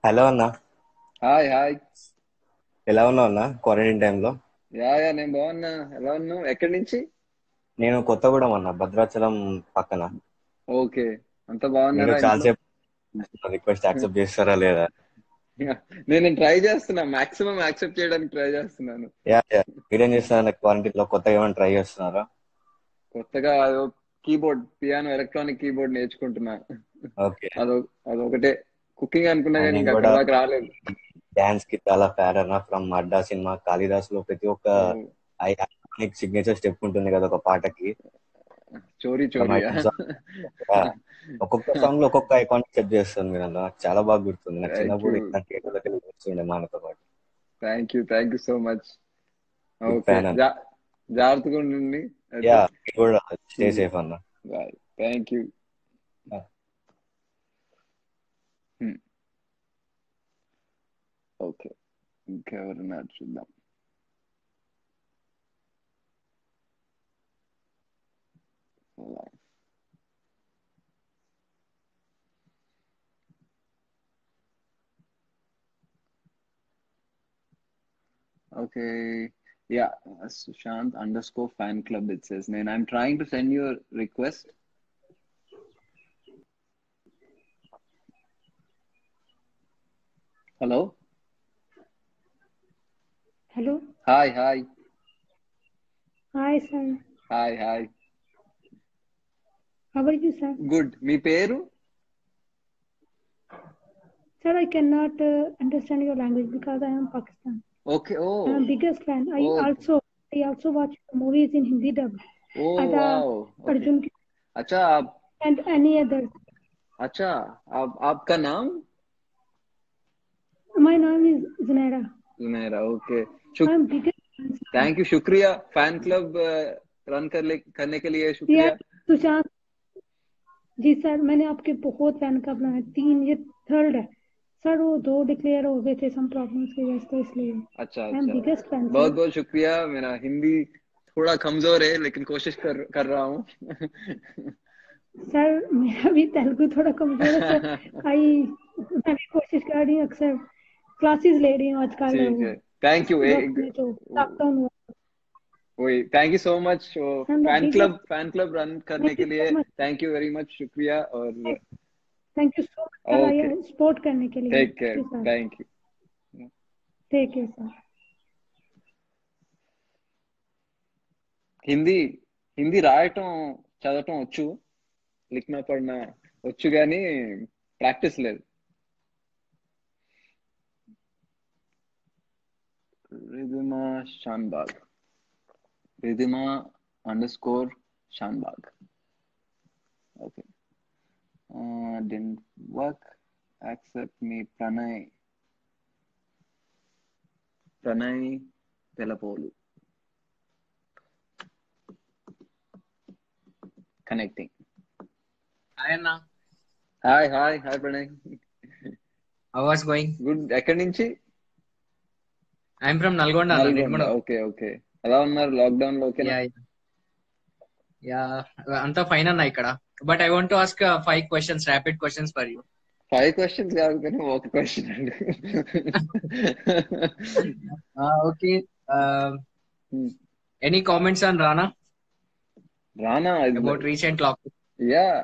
[SPEAKER 13] Hello అన్న.
[SPEAKER 1] Hi.
[SPEAKER 13] ఎలా ఉన్నావు అన్న quarantine టైంలో?
[SPEAKER 1] Yeah, నేను బాగున్నా. ఎలా ఉన్నావు? ఎక్కడి నుంచి?
[SPEAKER 13] నేను కొత్తగూడెం అన్న, భద్రాచలం పక్కన.
[SPEAKER 1] ఓకే, అంత బాగున్నా.
[SPEAKER 13] చాలాసేపు రిక్వెస్ట్ యాక్సెప్ట్ చేస్తారా లేదా?
[SPEAKER 1] నేను ట్రై చేస్తున్నా, మాక్సిమం యాక్సెప్ట్ చేయడానికి ట్రై చేస్తున్నాను.
[SPEAKER 13] మీరేం చేస్తున్నారు క్వారంటైన్ లో? కొత్తగా ఏమైనా ట్రై చేస్తున్నారా?
[SPEAKER 1] కొత్తగా కీబోర్డ్, పియానో, ఎలక్ట్రానిక్ కీబోర్డ్ నేర్చుకుంటున్నా. అదొకటే. కుకింగ్ అనుకున్నా కానీ ఇంకా అక్కడ రాలేదు.
[SPEAKER 13] డాన్స్ కి చాలా ఫ్యాన్ అన్న. ఫ్రమ్ అడ్డా సినిమా, కాళిదాస్ లో ప్రతి ఒక్క ఐకానిక్ సిగ్నేచర్ స్టెప్ ఉంటుంది కదా ఒక పాటకి.
[SPEAKER 1] చోరీ
[SPEAKER 13] ఒక్కొక్క సాంగ్ లో ఒక్కొక్క ఐకానిక్ స్టెప్ చేస్తుంది మీరు. నాకు చాలా బాగా గుర్తుంది. నాకు చిన్నప్పుడు వస్తుండే మానతో పాటు.
[SPEAKER 1] Thank you so much. జాగ్రత్తగా ఉండండి.
[SPEAKER 13] యా కూడా స్టే సేఫ్ అన్న.
[SPEAKER 1] బాయ్. Thank you. ఓకే, ఇంకెవరున్నారు చూద్దాం. Okay, yeah, Sushant _ fan club it says. And I'm trying to send you a request. Hello.
[SPEAKER 14] Hello.
[SPEAKER 1] Hi.
[SPEAKER 14] Hi, sir.
[SPEAKER 1] Hi.
[SPEAKER 14] How are you, sir?
[SPEAKER 1] Good. మీ పేరు?
[SPEAKER 14] Sir, I cannot understand your language because I am Pakistan.
[SPEAKER 1] Okay. Oh.
[SPEAKER 14] I am biggest fan. I also watch movies in Hindi dub.
[SPEAKER 1] Oh,
[SPEAKER 14] Ada,
[SPEAKER 1] wow. Okay.
[SPEAKER 14] Arjun
[SPEAKER 1] अच्छा, आप
[SPEAKER 14] and any other.
[SPEAKER 1] अच्छा, आपका नाम?
[SPEAKER 14] My name is Zunaira.
[SPEAKER 1] Zunaira, okay.
[SPEAKER 14] I am biggest fan.
[SPEAKER 1] Thank you, शुक्रिया. Fan club run करने के लिए शुक्रिया.
[SPEAKER 14] सुशांत जी सर, मैंने आपके बहुत फैन क्लब बनाया, 3, ये 3rd है सर. वो 2 डिक्लेयर हो गए थे सम प्रॉब्लम्स की वजह से, इसलिए.
[SPEAKER 1] अच्छा.
[SPEAKER 14] I am biggest fan.
[SPEAKER 1] बहुत बहुत शुक्रिया. मेरा हिंदी थोड़ा कमजोर है लेकिन कोशिश कर रहा हूँ.
[SPEAKER 14] सर मेरा भी तेलुगु थोड़ा कमजोर है सर. मैं भी कोशिश कर रही हूँ, अक्सर क्लासेस ले रही हूँ आजकल.
[SPEAKER 1] ठीक है, थैंक यू. वही, thank you so much fan club run करने के लिए. थैंक यू वेरी मच, शुक्रिया. और
[SPEAKER 14] thank you so much support करने के लिए.
[SPEAKER 1] Take care. Thank you.
[SPEAKER 14] Take care sir.
[SPEAKER 1] Hindi రాయటం చదవటం వచ్చు, లిఖనా పడినా వచ్చు, కానీ ప్రాక్టీస్ లేదు. Ridhima Shanbhag. Ridhima _Shanbag. Okay. Didn't work. Accept me. Pranay Telapolu. Connecting.
[SPEAKER 15] Hi Anna.
[SPEAKER 1] Hi Pranay.
[SPEAKER 15] How was going?
[SPEAKER 1] Good. ఎక్కడి నుంచి?
[SPEAKER 15] I'm from Nalgonda.
[SPEAKER 1] Okay. ఎలా ఉన్నారు లాక్డౌన్ లో?
[SPEAKER 15] యా అంతా ఫైన్ అన్న ఇక్కడ. But I want to ask 5 questions, rapid questions for you.
[SPEAKER 1] 5 questions కాదు కానీ ఒక క్వశ్చన్ అండి.
[SPEAKER 15] Okay. Any comments on Rana about recent lockdown?
[SPEAKER 1] Yeah,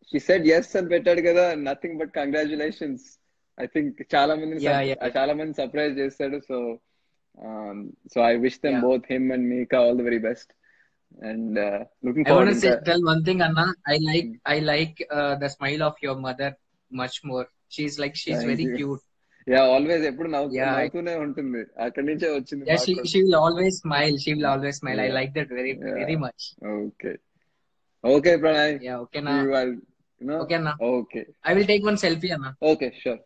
[SPEAKER 1] she said yes అని పెట్టాడు కదా. Nothing but congratulations. I think చాలా మంది సర్ప్రైజ్ చేస్తాడు. So I wish them both, him and Mika, all the very best. And looking forward.
[SPEAKER 15] I want to tell one thing, Anna. I like the smile of your mother much more. She's very cute.
[SPEAKER 1] Yeah, always ఎప్పుడు నవ్వుతూనే ఉంటుంది. అక్కడి నుంచే వచ్చింది.
[SPEAKER 15] Yeah, she will always smile. Yeah. I like that very much.
[SPEAKER 1] Okay Pranay.
[SPEAKER 15] Yeah, okay na. Okay na.
[SPEAKER 1] Okay.
[SPEAKER 15] I will take one selfie, Anna.
[SPEAKER 1] Okay, sure.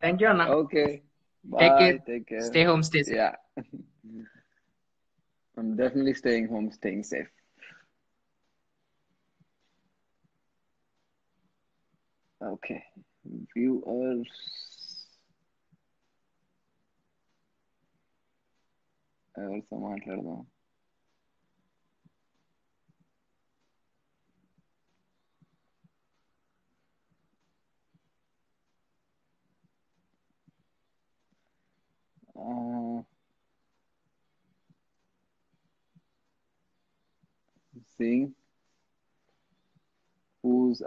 [SPEAKER 15] Thank you, Anna.
[SPEAKER 1] Okay. Bye.
[SPEAKER 15] Take care. Stay home, stay safe.
[SPEAKER 1] Yeah. I'm definitely staying home, staying safe. Okay. Viewers. ఎవరితో మాట్లాడదాం? Seeing who's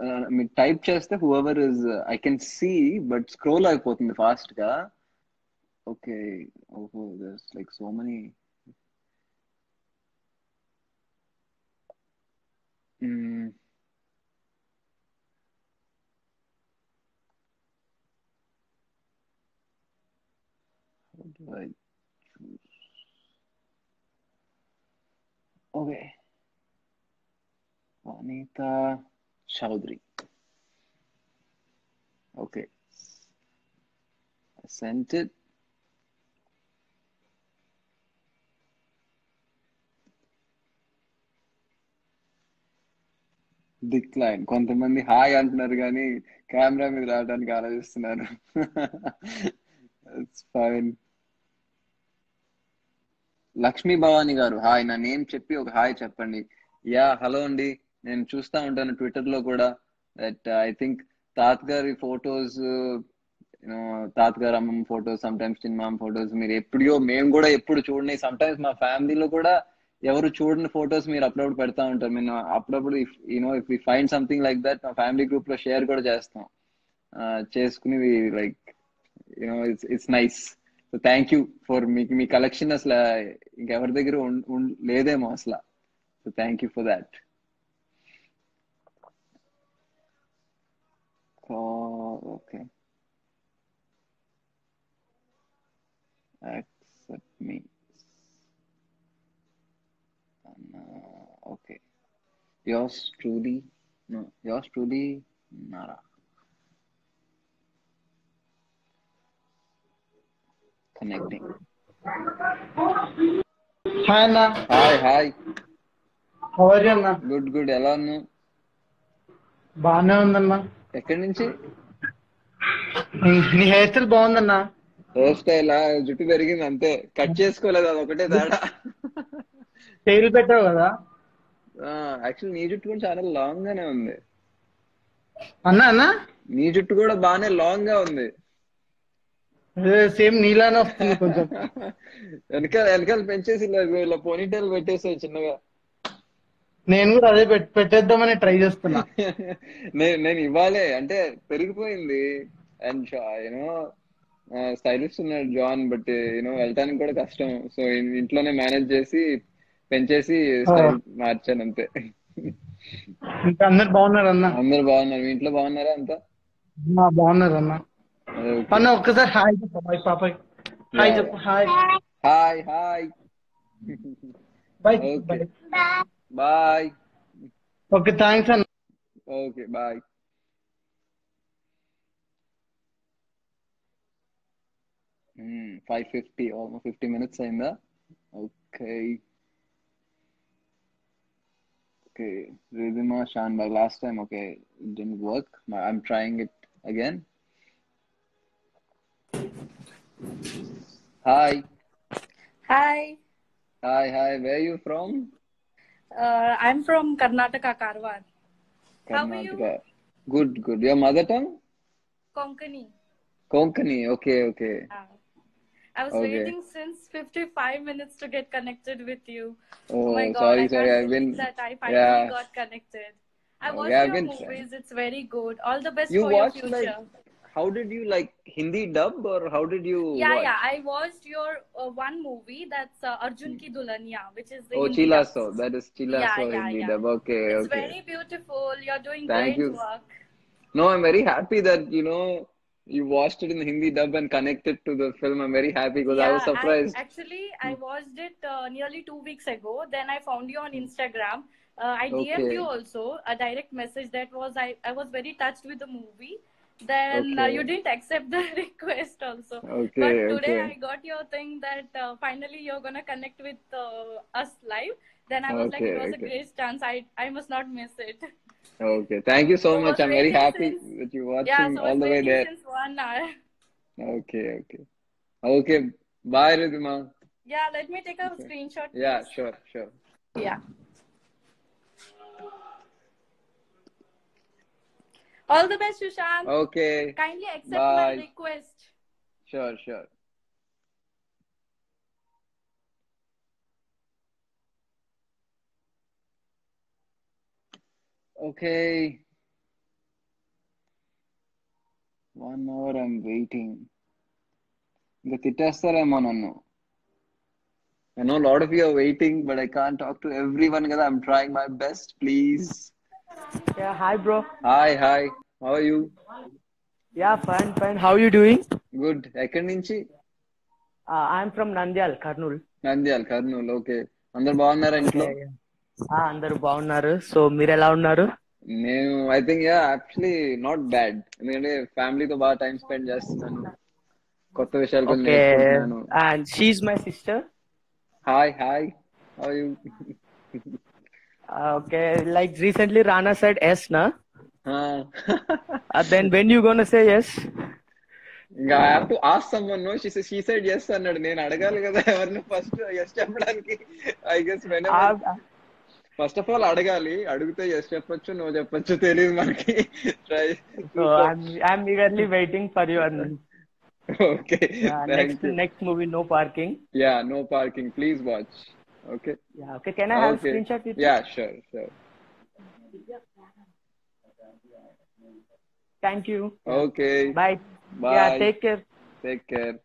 [SPEAKER 1] type చేస్తే whoever is I can see but scroll అయిపోతుంది fast గా. Okay. There's like so many. How do I choose? Okay. Vanita Chaudhary. Okay. I sent it. Decline. కొంతమంది hi అంటున్నారు కానీ camera మీద రావడానికి ఆలోచిస్తున్నారు. It's fine. లక్ష్మీ భవాని గారు హాయ్, నా నేమ్ చెప్పి ఒక హాయ్ చెప్పండి. యా హలో అండి, నేను చూస్తా ఉంటాను ట్విట్టర్ లో కూడా. దట్ ఐ థింక్ తాత గారి ఫొటోస్, తాత గారు అమ్మమ్మ ఫొటోస్, సమ్ టైమ్స్ చిన్నమామ ఫొటోస్ మీరు ఎప్పుడో, మేము కూడా ఎప్పుడు చూడని, సమ్ టైమ్స్ మా ఫ్యామిలీలో కూడా ఎవరు చూడని ఫొటోస్ మీరు అప్పుడప్పుడు పెడతా ఉంటారు. నేను అప్పుడప్పుడు if we find something like that మా ఫ్యామిలీ గ్రూప్ లో షేర్ కూడా చేస్తాం. చేసుకుని like it's nice. So thank you for మీ కలెక్షన్. అసలు ఇంకెవరి దగ్గర లేదేమో అసలు. So thank you for that. ఓకే, accept me. Okay, yours truly, Nara. Connecting.
[SPEAKER 16] Hi అన్న.
[SPEAKER 1] హాయ్.
[SPEAKER 16] హౌ ఆర్ యు అన్న?
[SPEAKER 1] గుడ్. ఎలా ఉన్నావు?
[SPEAKER 16] బాగానే ఉందన్న.
[SPEAKER 1] ఎక్కడి నుంచి?
[SPEAKER 16] నీ హెయిర్ స్టైల్ బాగుందన్న.
[SPEAKER 1] హెయిర్ స్టైల్ జుట్టు పెరిగింది అంతే, కట్ చేసుకోలేదు, అది ఒకటే తేడా.
[SPEAKER 16] స్టైల్ పెట్టావు కదా.
[SPEAKER 1] యాక్చువల్లీ నీ జుట్టు కూడా చాలా లాంగ్ గానే ఉంది
[SPEAKER 16] అన్న.
[SPEAKER 1] నీ జుట్టు కూడా బాగానే లాంగ్ గా ఉంది.
[SPEAKER 16] సేమ్ నీలానే వస్తుంది కొంచెం.
[SPEAKER 1] వెనకాల పెంచేసి ఇలా పోనీటైల్ పెట్టేసాయి చిన్నగా.
[SPEAKER 16] నేను కూడా అదే పెట్టేద్దామని ట్రై చేస్తున్నా.
[SPEAKER 1] నేను ఇవ్వాలే అంటే పెరిగిపోయింది. అండ్ స్టైలిస్ట్ ఉన్నాడు జాన్, బట్ వెళ్ళటానికి కూడా కష్టం. సో ఇంట్లోనే మేనేజ్ చేసి పెంచేసి స్టైల్ మార్చాను అంతే.
[SPEAKER 16] ఇంకా అందరు బాగున్నారు అన్న?
[SPEAKER 1] అందరు బాగున్నారు. మీ ఇంట్లో బాగున్నారా అంతా?
[SPEAKER 16] బాగున్నారు అన్న. అన్న ఒక్కసారి హాయ్ చెప్పు పాప. హాయ్ చెప్పు. Hi. Bye.
[SPEAKER 1] Bye.
[SPEAKER 16] Okay, thanks అన్న.
[SPEAKER 1] Okay, bye. Hmm, 5:50, almost 50 minutes అయిందా? Okay. Ridhima Shanbag last time, okay, it didn't work. I'm trying it again. Hi. Where are you from?
[SPEAKER 17] I'm from Karnataka, Karwar. How are you?
[SPEAKER 1] Good. Your mother tongue? Konkani. Okay.
[SPEAKER 17] I was waiting since 55 minutes to get connected with you.
[SPEAKER 1] Oh
[SPEAKER 17] my God,
[SPEAKER 1] sorry.
[SPEAKER 17] I've been that I finally got connected. I watched your movies. It's very good. All the best for your future.
[SPEAKER 1] How did you like Hindi dub, or how did you watch?
[SPEAKER 17] Yeah. I watched your one movie, that's Arjun Ki Dulhania, which is the Hindi
[SPEAKER 1] Chila
[SPEAKER 17] dub.
[SPEAKER 1] So. That is Chila So Hindi dub. Okay.
[SPEAKER 17] It's very beautiful. You're doing
[SPEAKER 1] Thank
[SPEAKER 17] great
[SPEAKER 1] you.
[SPEAKER 17] work.
[SPEAKER 1] No, I'm very happy that you watched it in the Hindi dub and connected to the film. I'm very happy because I was surprised.
[SPEAKER 17] I watched it nearly 2 weeks ago. Then I found you on Instagram. I DM'd you also a direct message. That was I was very touched with the movie. Then you didn't accept the request also. But today I got your thing that finally you're gonna connect with us live. Then I was like, it was a great chance. I must not miss it.
[SPEAKER 1] Okay, thank you so much. I'm very happy that you're watching all the way there.
[SPEAKER 17] Since 1 hour.
[SPEAKER 1] Okay. Bye, Ridhima.
[SPEAKER 17] Yeah, let me take a screenshot. Please.
[SPEAKER 1] Yeah, sure.
[SPEAKER 17] Yeah. All the best, Sushant.
[SPEAKER 1] Okay.
[SPEAKER 17] Kindly accept my request.
[SPEAKER 1] Sure. Okay. 1 hour I'm waiting. ఇంకా తిట్టేస్తారేమో నన్ను. I know a lot of you are waiting, but I can't talk to everyone because I'm trying my best. Please.
[SPEAKER 18] Yeah, hi bro.
[SPEAKER 1] Hi. How are you?
[SPEAKER 18] Yeah, fine. How are you doing?
[SPEAKER 1] Good. ఎక్కడి నుంచి?
[SPEAKER 18] I'm from Nandyal, Kurnool.
[SPEAKER 1] Kurnool. Okay. అందరు బాగున్నారా ఇంట్లో?
[SPEAKER 18] అందరు బాగున్నారు. So మీరు ఎలా ఉన్నారు?
[SPEAKER 1] నేను I think actually not bad. ఎందుకంటే ఫ్యామిలీతో బాగా టైం స్పెండ్ చేస్తున్నాను. కొత్త విషయాలు కొన్ని నేర్చుకుంటున్నాను.
[SPEAKER 18] And she's my sister.
[SPEAKER 1] Hi. How are you?
[SPEAKER 18] Okay, like recently Rana said yes, na? Then when you gonna say yes?
[SPEAKER 1] ఇంకా I have to ask someone. No, she said yes అన్నాడు. నేను అడగాలి కదా ఎవరిని ఫస్ట్ yes చెప్పడానికి. I guess first of all అడగాలి, అడిగితే yes చెప్పొచ్చు, నో చెప్పొచ్చు, తెలియదు మనకి. Try.
[SPEAKER 18] So I'm eagerly waiting for you.
[SPEAKER 1] Okay.
[SPEAKER 18] Next movie, No Parking.
[SPEAKER 1] Yeah, No Parking. Please watch. Okay.
[SPEAKER 18] Yeah. Okay. Can I have screenshot with you?
[SPEAKER 1] Yeah, sure.
[SPEAKER 18] Thank you.
[SPEAKER 1] Okay.
[SPEAKER 18] Bye. Yeah, take care.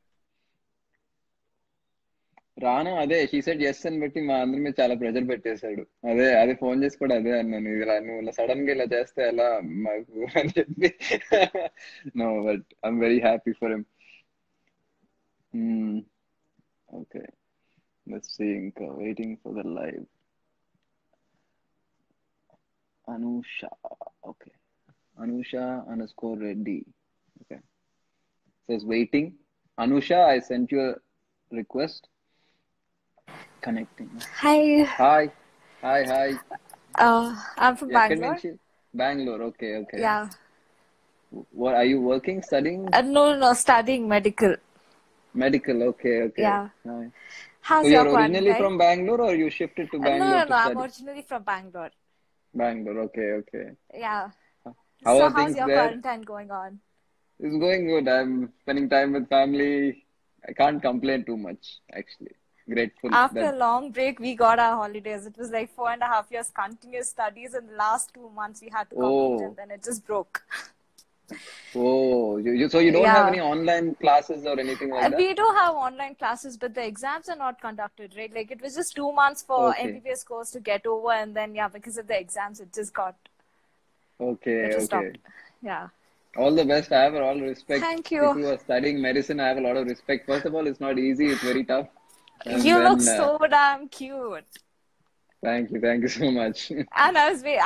[SPEAKER 1] రానా అదే she said yes అని బట్టి మా అందరి మీద చాలా pressure పెట్టేశాడు. అదే phone చేసి కూడా అదే అన్నాను, ఇలా నువ్వు సడన్ గా ఇలా చేస్తే ఎలా మాకు అని చెప్పి. No, but I'm very happy for him. Okay, let's see. ఇంకా waiting for the live. Anusha. Okay, Anusha_Reddy. Okay, says waiting. Anusha, I sent you a request. Connecting.
[SPEAKER 19] Hi. I'm from Bangalore.
[SPEAKER 1] Bangalore. Okay.
[SPEAKER 19] Yeah.
[SPEAKER 1] What are you working, studying?
[SPEAKER 19] No, studying medical.
[SPEAKER 1] Okay.
[SPEAKER 19] Yeah.
[SPEAKER 1] Nice.
[SPEAKER 19] How's
[SPEAKER 1] so
[SPEAKER 19] your
[SPEAKER 1] you're originally
[SPEAKER 19] quarantine?
[SPEAKER 1] from Bangalore, or you shifted to Bangalore?
[SPEAKER 19] No,
[SPEAKER 1] to study?
[SPEAKER 19] I'm originally from Bangalore.
[SPEAKER 1] Okay.
[SPEAKER 19] Yeah.
[SPEAKER 1] How
[SPEAKER 19] so
[SPEAKER 1] are things
[SPEAKER 19] how's your
[SPEAKER 1] there?
[SPEAKER 19] quarantine going on?
[SPEAKER 1] It's going good. I'm spending time with family. I can't complain too much, actually. Grateful.
[SPEAKER 19] After a long break, we got our holidays. It was like 4.5 years continuous studies. In the last 2 months, we had to complete, and then it just broke.
[SPEAKER 1] So you don't have any online classes or anything like that?
[SPEAKER 19] We do have online classes, but the exams are not conducted, right? Like it was just 2 months for MBBS course to get over, and then because of the exams, it just got.
[SPEAKER 1] Okay.
[SPEAKER 19] Stopped. Yeah.
[SPEAKER 1] All the best. I have all respect.
[SPEAKER 19] Thank you.
[SPEAKER 1] If you are studying medicine, I have a lot of respect. First of all, it's not easy. It's very tough. And
[SPEAKER 19] you
[SPEAKER 1] then,
[SPEAKER 19] look so damn cute.
[SPEAKER 1] Thank you so much.
[SPEAKER 19] And I was the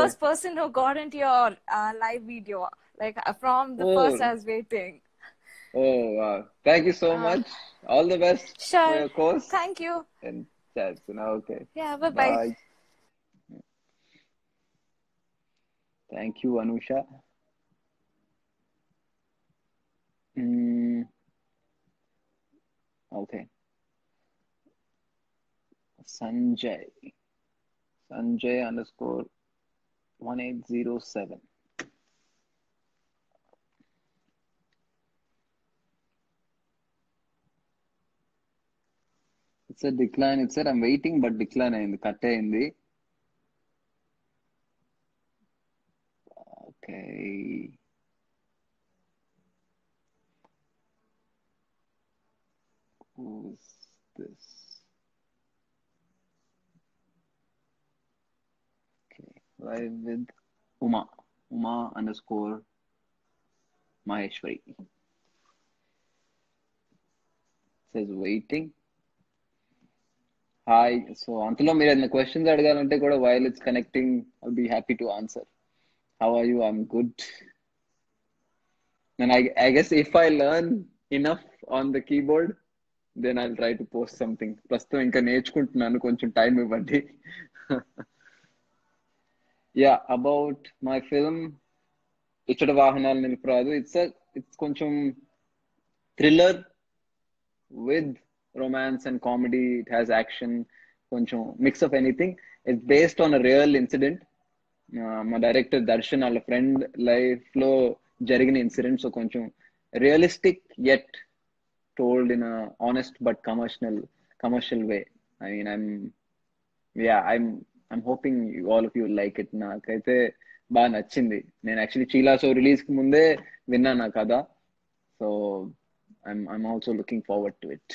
[SPEAKER 19] first person who got into your live video. Like from the first, I was waiting.
[SPEAKER 1] Oh, wow. Thank you so much. All the best
[SPEAKER 19] for
[SPEAKER 1] your course.
[SPEAKER 19] Thank you.
[SPEAKER 1] And that's okay.
[SPEAKER 19] Yeah, bye.
[SPEAKER 1] Thank you, Anusha. Okay. Sanjay_1807. It's a decline. It said I'm waiting, but decline in the cut in the. Okay. Who's this? Okay, live with Uma_Maheshwari. Says waiting. Hi. So antalo meer edna questions adigalante kuda while it's connecting, I'll be happy to answer. How are you? I'm good. And I guess if I learn enough on the keyboard, then I'll try to post something. Prastham inka నేర్చుకుంటున్నాను, కొంచెం time ఇవ్వండి. Yeah, about my film ఇచ్చట వాహనాలు నిలుపురాదు. It's కొంచెం thriller with romance and comedy. It has action, కొంచెం mix of anything. It's based on a real incident. మా director Darshan వాళ్ళ friend life లో జరిగిన ఇన్సిడెంట్. సో కొంచెం realistic yet told in a honest but commercial way. I mean, I'm hoping all of you like it. నాకైతే బాగా నచ్చింది. నేను actually చీలా show release కి ముందే విన్నా నా కథ. So I'm also looking forward to it.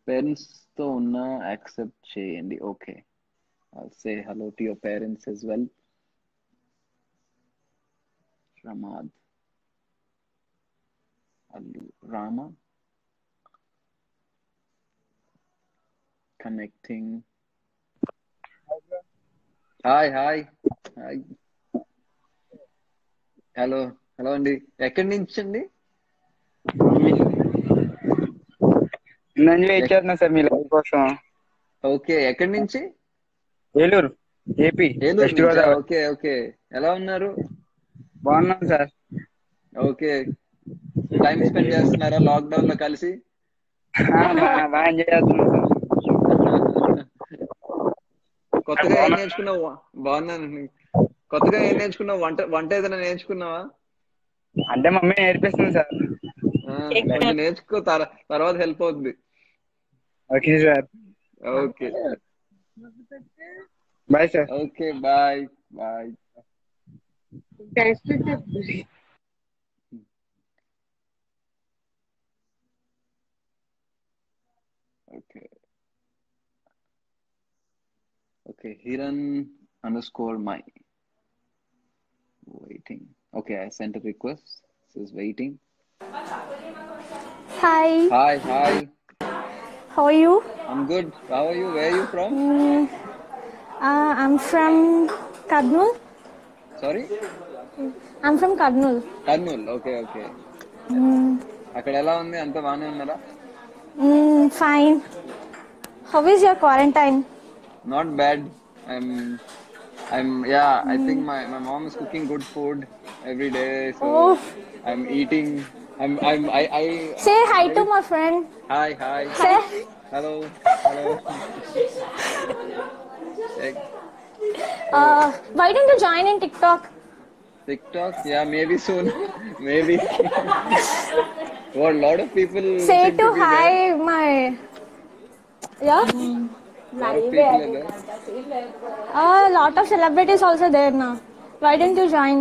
[SPEAKER 1] Parents తో ఉన్న యాక్సెప్ట్ చేయండి. Okay, I'll say hello to your parents as well. Ramad. Rama. Connecting. Hi. Hello అండి. ఎక్కడి నుంచి అండి?
[SPEAKER 20] వెయిట్ చేస్తున్నా సార్ మీ లైవ్ కోసం.
[SPEAKER 1] ఓకే, ఎక్కడి నుంచి?
[SPEAKER 10] ఏలూరు, ఏపీ,
[SPEAKER 1] ఏలూరు
[SPEAKER 10] వెస్ట్
[SPEAKER 1] నుంచా?
[SPEAKER 10] గోదావరి.
[SPEAKER 1] ఓకే ఓకే, ఎలా ఉన్నారు?
[SPEAKER 10] బాగున్నాను సార్.
[SPEAKER 1] ఓకే, టైం స్పెండ్ చేస్తున్నారా లాక్డౌన్ లో కలిసి?
[SPEAKER 10] బాగా ఎంజాయ్ చేస్తున్నాను సార్.
[SPEAKER 1] కొత్తగా ఏం నేర్చుకున్నావు? బాగున్నాను. కొత్తగా ఏం నేర్చుకున్నావు? వంట ఏదైనా నేర్చుకున్నావా?
[SPEAKER 10] అంటే మమ్మీ నేర్పిస్తుంది సార్.
[SPEAKER 1] కొంచెం నేర్చుకో, తర్వాత హెల్ప్ అవుతుంది.
[SPEAKER 10] Okay sir.
[SPEAKER 1] Okay
[SPEAKER 10] bye sir.
[SPEAKER 1] Okay, bye bye. Okay okay, Hiran_my waiting. Okay, I sent a request. This is waiting.
[SPEAKER 20] Hi.
[SPEAKER 1] Hi.
[SPEAKER 20] How are you?
[SPEAKER 1] I'm good. How are you? Where are you from?
[SPEAKER 20] I'm from Kurnool.
[SPEAKER 1] Sorry?
[SPEAKER 20] I'm from Kurnool.
[SPEAKER 1] Kurnool. Okay. అక్కడ ఎలా ఉంది? అంత బాగానే ఉన్నారా?
[SPEAKER 20] Fine. How is your quarantine?
[SPEAKER 1] Not bad. I think my mom is cooking good food every day, so I'm eating. I
[SPEAKER 20] say hi to my friend.
[SPEAKER 1] Hi.
[SPEAKER 20] Say
[SPEAKER 1] hello.
[SPEAKER 20] Why don't you join in TikTok?
[SPEAKER 1] Yeah, maybe soon. Maybe. What, a lot of people
[SPEAKER 20] say to
[SPEAKER 1] be
[SPEAKER 20] hi
[SPEAKER 1] there.
[SPEAKER 20] my yeah.
[SPEAKER 1] Lot of people are there.
[SPEAKER 20] A lot of celebrities also there now. Why didn't you join?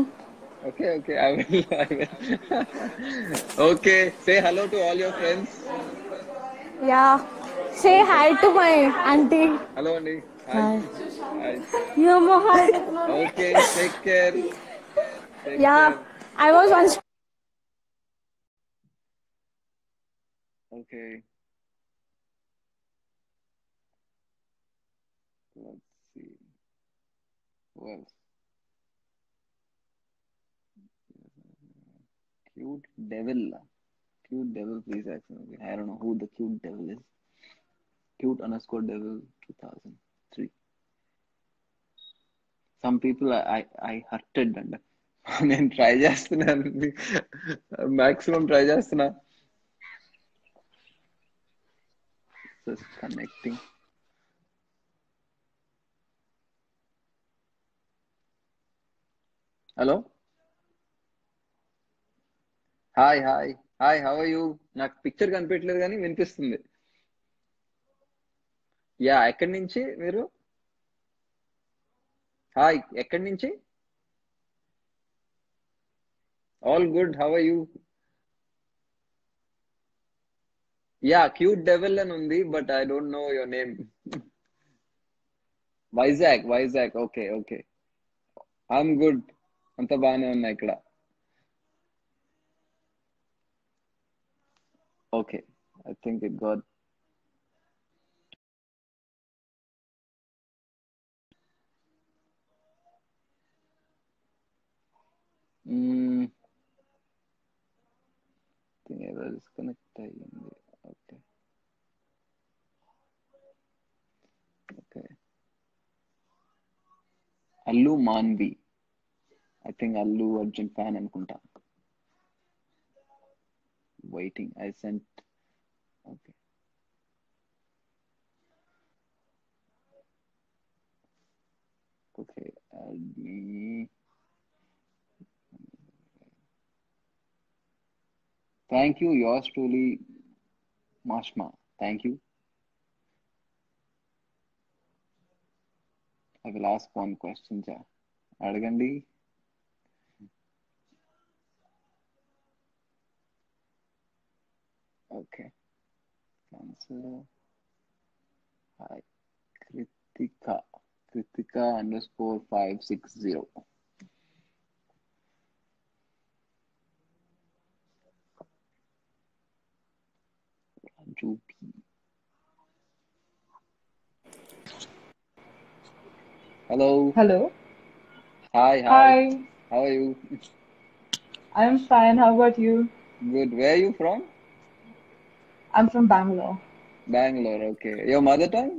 [SPEAKER 1] Okay, I will. Okay, say hello to all your friends.
[SPEAKER 20] Yeah, say hi to my auntie.
[SPEAKER 1] Hello, Andy. Hi.
[SPEAKER 20] Yeah, hi.
[SPEAKER 1] Okay, take care.
[SPEAKER 20] Care. I was once.
[SPEAKER 1] Okay. Let's see. Who else? Cute devil, please accent. I don't know who the cute devil is. Cute_devil 2003. Some people I hurted and నేను try చేస్తున్నాను, maximum try చేస్తున్నా. Just connecting. Hello, hi. How are you? నాకు picture కనిపించలేదు కానీ వినిపిస్తుంది. Yeah, ఎక్కడి నుంచి మీరు? హాయ్, ఎక్కడి నుంచి? All good. How are you? Yeah, cute devil అని ఉంది, but I don't know your name. Vizag. Okay. I'm good. అంత బాగానే ఉన్నా ఇక్కడ. Okay, I think it got. ఏదో డిస్కనెక్ట్ అయ్యింది. Okay. Allu Manvi, I think Allu Arjun fan అనుకుంటా. Waiting, I sent. Okay. add me. Thank you, yours truly, Mashma. Thank you. I will ask one question, ja. Adagandi. Okay. Cancel. Hi. Kritika_560. Raju P. Hello. Hi. How are you?
[SPEAKER 21] I'm fine. How about you?
[SPEAKER 1] Good. Where are you from?
[SPEAKER 21] I'm from Bangalore.
[SPEAKER 1] Bangalore, okay. Your mother tongue?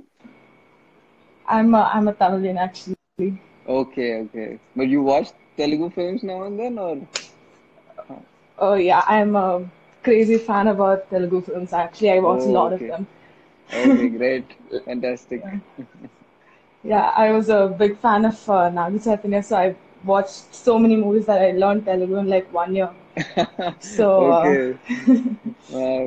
[SPEAKER 21] I'm a Tamilian actually.
[SPEAKER 1] Okay, okay. But you watch Telugu films now and then, or?
[SPEAKER 21] Oh yeah, I'm a crazy fan about Telugu films. Actually, I watch a lot of
[SPEAKER 1] Okay.
[SPEAKER 21] them.
[SPEAKER 1] Okay, great. Fantastic.
[SPEAKER 21] Yeah, I was a big fan of Naga Chaitanya, so I watched so many movies that I learned Telugu in like 1 year. So
[SPEAKER 1] Okay.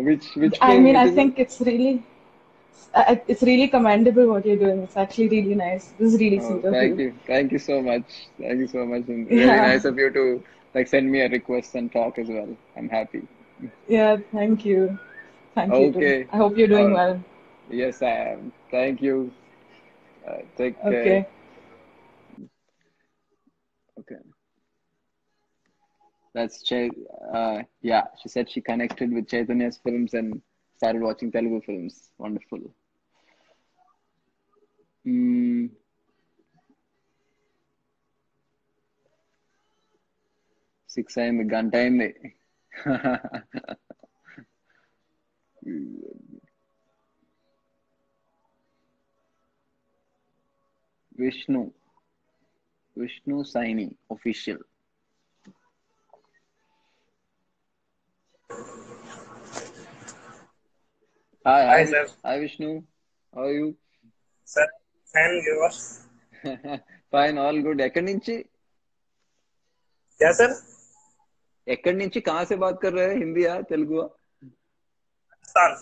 [SPEAKER 1] Which
[SPEAKER 21] I
[SPEAKER 1] film?
[SPEAKER 21] mean,
[SPEAKER 1] Which
[SPEAKER 21] I
[SPEAKER 1] is it?
[SPEAKER 21] think it's really commendable what you're doing. It's actually really nice. This is really
[SPEAKER 1] Oh,
[SPEAKER 21] sweet of
[SPEAKER 1] thank
[SPEAKER 21] you.
[SPEAKER 1] you. Thank you so much. Thank you so much. And really
[SPEAKER 21] Yeah,
[SPEAKER 1] nice of you to like send me a request and talk as well. I'm happy.
[SPEAKER 21] yeah. Thank you. Thank you too.
[SPEAKER 1] Okay.
[SPEAKER 21] I hope you're doing well.
[SPEAKER 1] Yes, I am. Thank you. Take care.
[SPEAKER 21] Okay.
[SPEAKER 1] Okay. That's yeah, she said she connected with Chaitanya's films and started watching Telugu films. Wonderful. 6 అయింది, గంట అయింది. Vishnu Saini official. Hi
[SPEAKER 3] sir.
[SPEAKER 1] Hi Vishnu. How are you?
[SPEAKER 3] Sir, fan yours.
[SPEAKER 1] Fine, all good. ఎక్కడి నుంచి?
[SPEAKER 3] क्या sir?
[SPEAKER 1] ఎక్కడి నుంచి? कहाँ से बात कर रहे हैं? हिंदी या तेलुगु?
[SPEAKER 3] राजस्थान.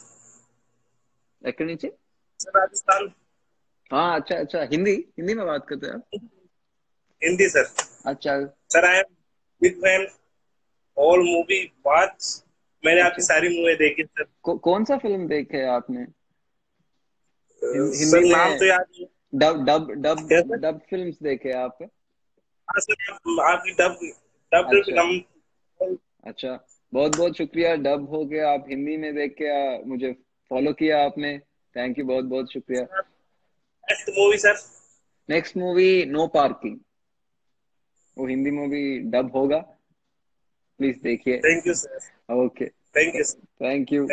[SPEAKER 1] ఎక్కడి నుంచి?
[SPEAKER 3] सर राजस्थान.
[SPEAKER 1] हाँ, अच्छा अच्छा. हिंदी में बात करते हैं आप?
[SPEAKER 3] हिंदी सर.
[SPEAKER 1] अच्छा
[SPEAKER 3] sir, I am big fan. All movie watch. मैंने आपकी सारी मूवी देखी सर.
[SPEAKER 1] कौन सा फिल्म देखे आपने?
[SPEAKER 3] सर नाम तो याद नहीं.
[SPEAKER 1] डब फिल्म्स देखे आप?
[SPEAKER 3] हाँ सर, आपकी डब.
[SPEAKER 1] अच्छा, बहुत बहुत शुक्रिया. डब हो गया, आप हिंदी में देख के मुझे फॉलो किया आपने. थैंक यू, बहुत बहुत शुक्रिया.
[SPEAKER 3] Next movie sir?
[SPEAKER 1] Next movie no parking. वो हिंदी मूवी डब होगा, प्लीज देखिए.
[SPEAKER 3] Thank you sir.
[SPEAKER 1] Okay,
[SPEAKER 3] thank you.
[SPEAKER 1] Thank you.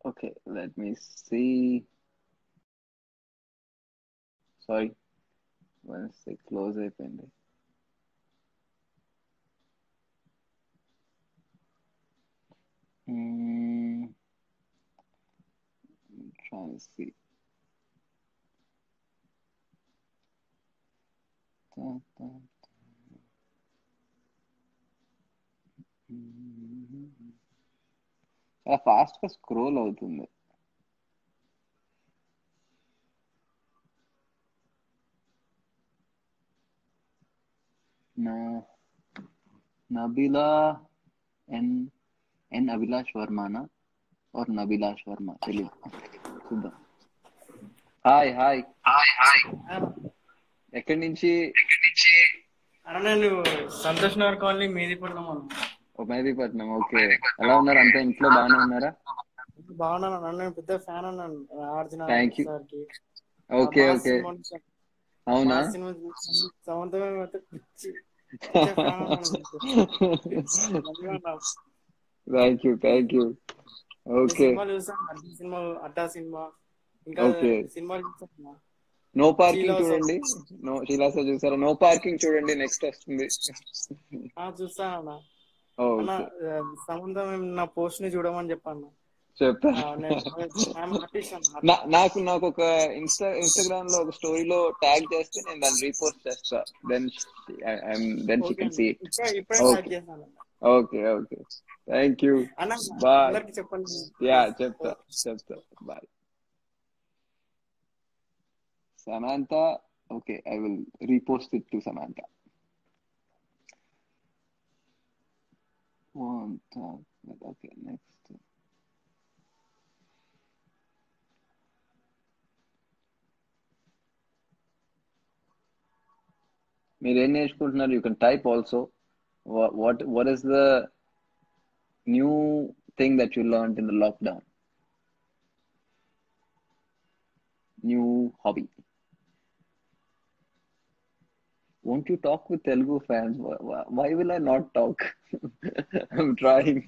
[SPEAKER 1] Okay, let me see. Sorry, once they close it and trying to see. Fast గా scroll అవుతుంది. నబిలా ఎన్ అభిలాష్ వర్మనా और నబిలాష్ వర్మ తెలియదు, చూద్దాం. Hi hi. ఎక్కడి నుంచి?
[SPEAKER 10] నేను సంతోష్ నగర్ కాలనీ మెహదీపట్నం.
[SPEAKER 1] మెహదీపట్నం. ఓకే, ఎలా ఉన్నారు? అంతా ఇంట్లో బాగానే ఉన్నారా?
[SPEAKER 10] బాగున్నాను. నేను పెద్ద ఫ్యాన్ అన్నాను అర్జున సార్కి.
[SPEAKER 1] ఓకే ఓకే, అవునా? Thank you. Okay,
[SPEAKER 10] cinema Adda cinema ఇంకా సినిమాలు చూసాను.
[SPEAKER 1] నో పార్కింగ్ చూడండి. షీలా సార్ చూసారా? నో పార్కింగ్ చూడండి, నెక్స్ట్ వస్తుంది.
[SPEAKER 10] చూస్తానన్నా. సంబంధం నా పోస్ట్ ని చూడమని చెప్పాను.
[SPEAKER 1] చెప్తా. నాకు ఒక ఇన్స్టాగ్రామ్ లో ఒక స్టోరీలో ట్యాగ్ చేస్తే నేను దాన్ని రీపోస్ట్ చేస్తా. Then she can see it. Okay okay, thank you. Bye. Yeah, చెప్తా. Bye. Samantha, okay, I will repost it to Samantha. Okay, next. మీరు ఏం నేర్చుకుంటున్నారు? You can type also. What is the new thing that you learned in the lockdown? New hobby. Won't you talk with Telugu fans? Why will I not talk? I'm trying.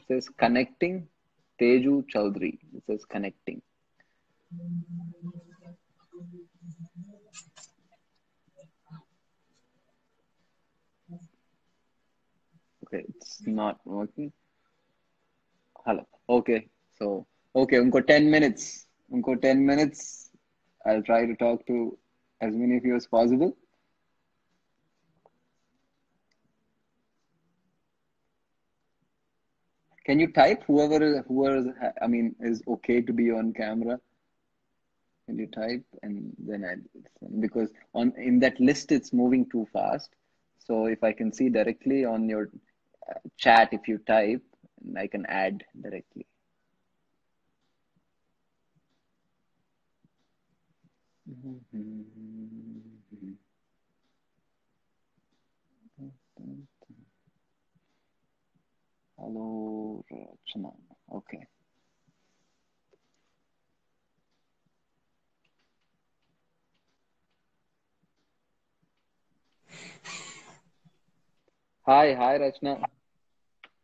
[SPEAKER 1] says connecting. Teju Chaudhary. It says connecting. Okay, it's not working. Hello. Okay. So, okay, unko 10 minutes. Unko 10 minutes. I'll try to talk to as many of you as possible. Can you type whoever I mean is okay to be on camera? Can you type and then because in that list it's moving too fast. So if I can see directly on your chat, if you type, I can add directly. Hello, Rachna. Okay. Hi, Rachna.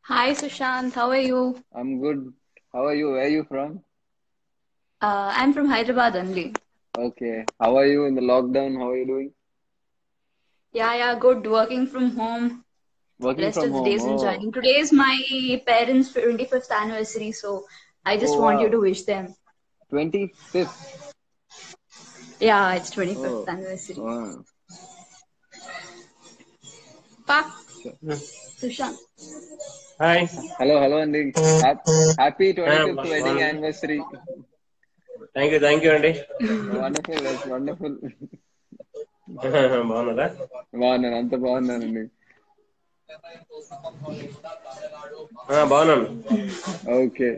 [SPEAKER 7] Hi, Sushant. How are you?
[SPEAKER 1] I'm good. How are you? Where are you from?
[SPEAKER 7] I'm from Hyderabad only.
[SPEAKER 1] Okay. How are you in the lockdown? How are you doing?
[SPEAKER 7] Yeah, good. Working from home.
[SPEAKER 1] Working
[SPEAKER 7] Rest
[SPEAKER 1] from
[SPEAKER 7] of the
[SPEAKER 1] home.
[SPEAKER 7] days enjoying. Today is my parents' 25th anniversary, so I just
[SPEAKER 1] Oh,
[SPEAKER 7] want you
[SPEAKER 1] wow.
[SPEAKER 7] to wish them.
[SPEAKER 1] 25th.
[SPEAKER 7] Yeah, it's 25th
[SPEAKER 1] Oh,
[SPEAKER 7] anniversary.
[SPEAKER 1] wow.
[SPEAKER 7] Pa,
[SPEAKER 1] Sure.
[SPEAKER 7] Sushant.
[SPEAKER 3] Hi.
[SPEAKER 1] Hello, Andy. Happy 25th wedding anniversary.
[SPEAKER 3] Thank you, Andy.
[SPEAKER 1] Wonderful. That's wonderful.
[SPEAKER 3] బాగున్నారా?
[SPEAKER 1] బాగున్నాను, అంత బాగున్నానండి.
[SPEAKER 3] బాగున్నాను.
[SPEAKER 1] Okay.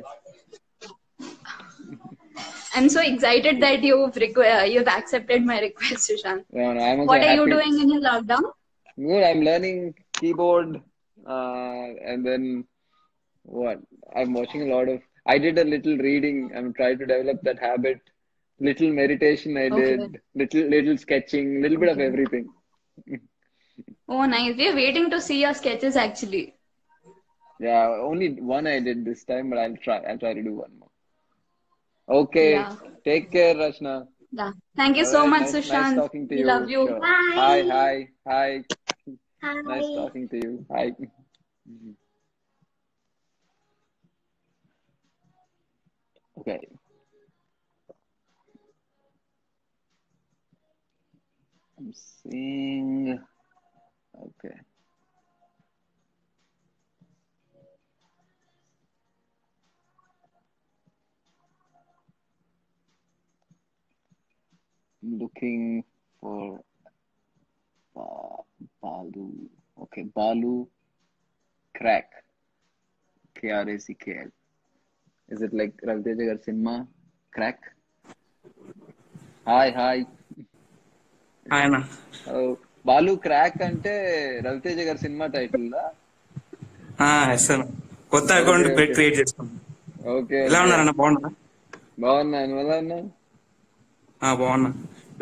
[SPEAKER 7] I'm so excited that you've accepted my request, Sushant.
[SPEAKER 1] I'm also
[SPEAKER 7] What are you
[SPEAKER 1] happy.
[SPEAKER 7] doing in your lockdown?
[SPEAKER 1] Good. I'm learning keyboard, and then what? I'm watching a lot of. I did a little reading. I'm trying to develop that habit. Little meditation I did. Little sketching. Little bit of everything.
[SPEAKER 7] Oh, nice. We're waiting to see your sketches actually.
[SPEAKER 1] Yeah, only one I did this time, but I'll try to do one more. Okay.
[SPEAKER 7] Yeah.
[SPEAKER 1] Take care, Rachna.
[SPEAKER 7] Yeah. Thank you
[SPEAKER 1] All
[SPEAKER 7] so
[SPEAKER 1] right,
[SPEAKER 7] much,
[SPEAKER 1] nice
[SPEAKER 7] Sushant.
[SPEAKER 1] talking to
[SPEAKER 7] We
[SPEAKER 1] you.
[SPEAKER 7] love you.
[SPEAKER 1] Sure.
[SPEAKER 7] Bye.
[SPEAKER 1] Hi.
[SPEAKER 7] Hi.
[SPEAKER 1] Nice talking to you. Hi. Okay. I'm seeing. Okay. I'm looking for Balu. Okay, Balu Crack. KRACKL. Is it like Raviteja Gar cinema? Crack? Hi.
[SPEAKER 4] Hi అన్న.
[SPEAKER 1] Balu Crack అంటే రవితేజ గారి cinema title
[SPEAKER 4] కొత్త account create చేసుకున్నాను.
[SPEAKER 1] Okay.
[SPEAKER 4] ఎలా ఉన్నారన్న? బాగున్నారా?
[SPEAKER 1] బాగున్నాను. ఎలా ఉన్నా?
[SPEAKER 4] బాగున్నా.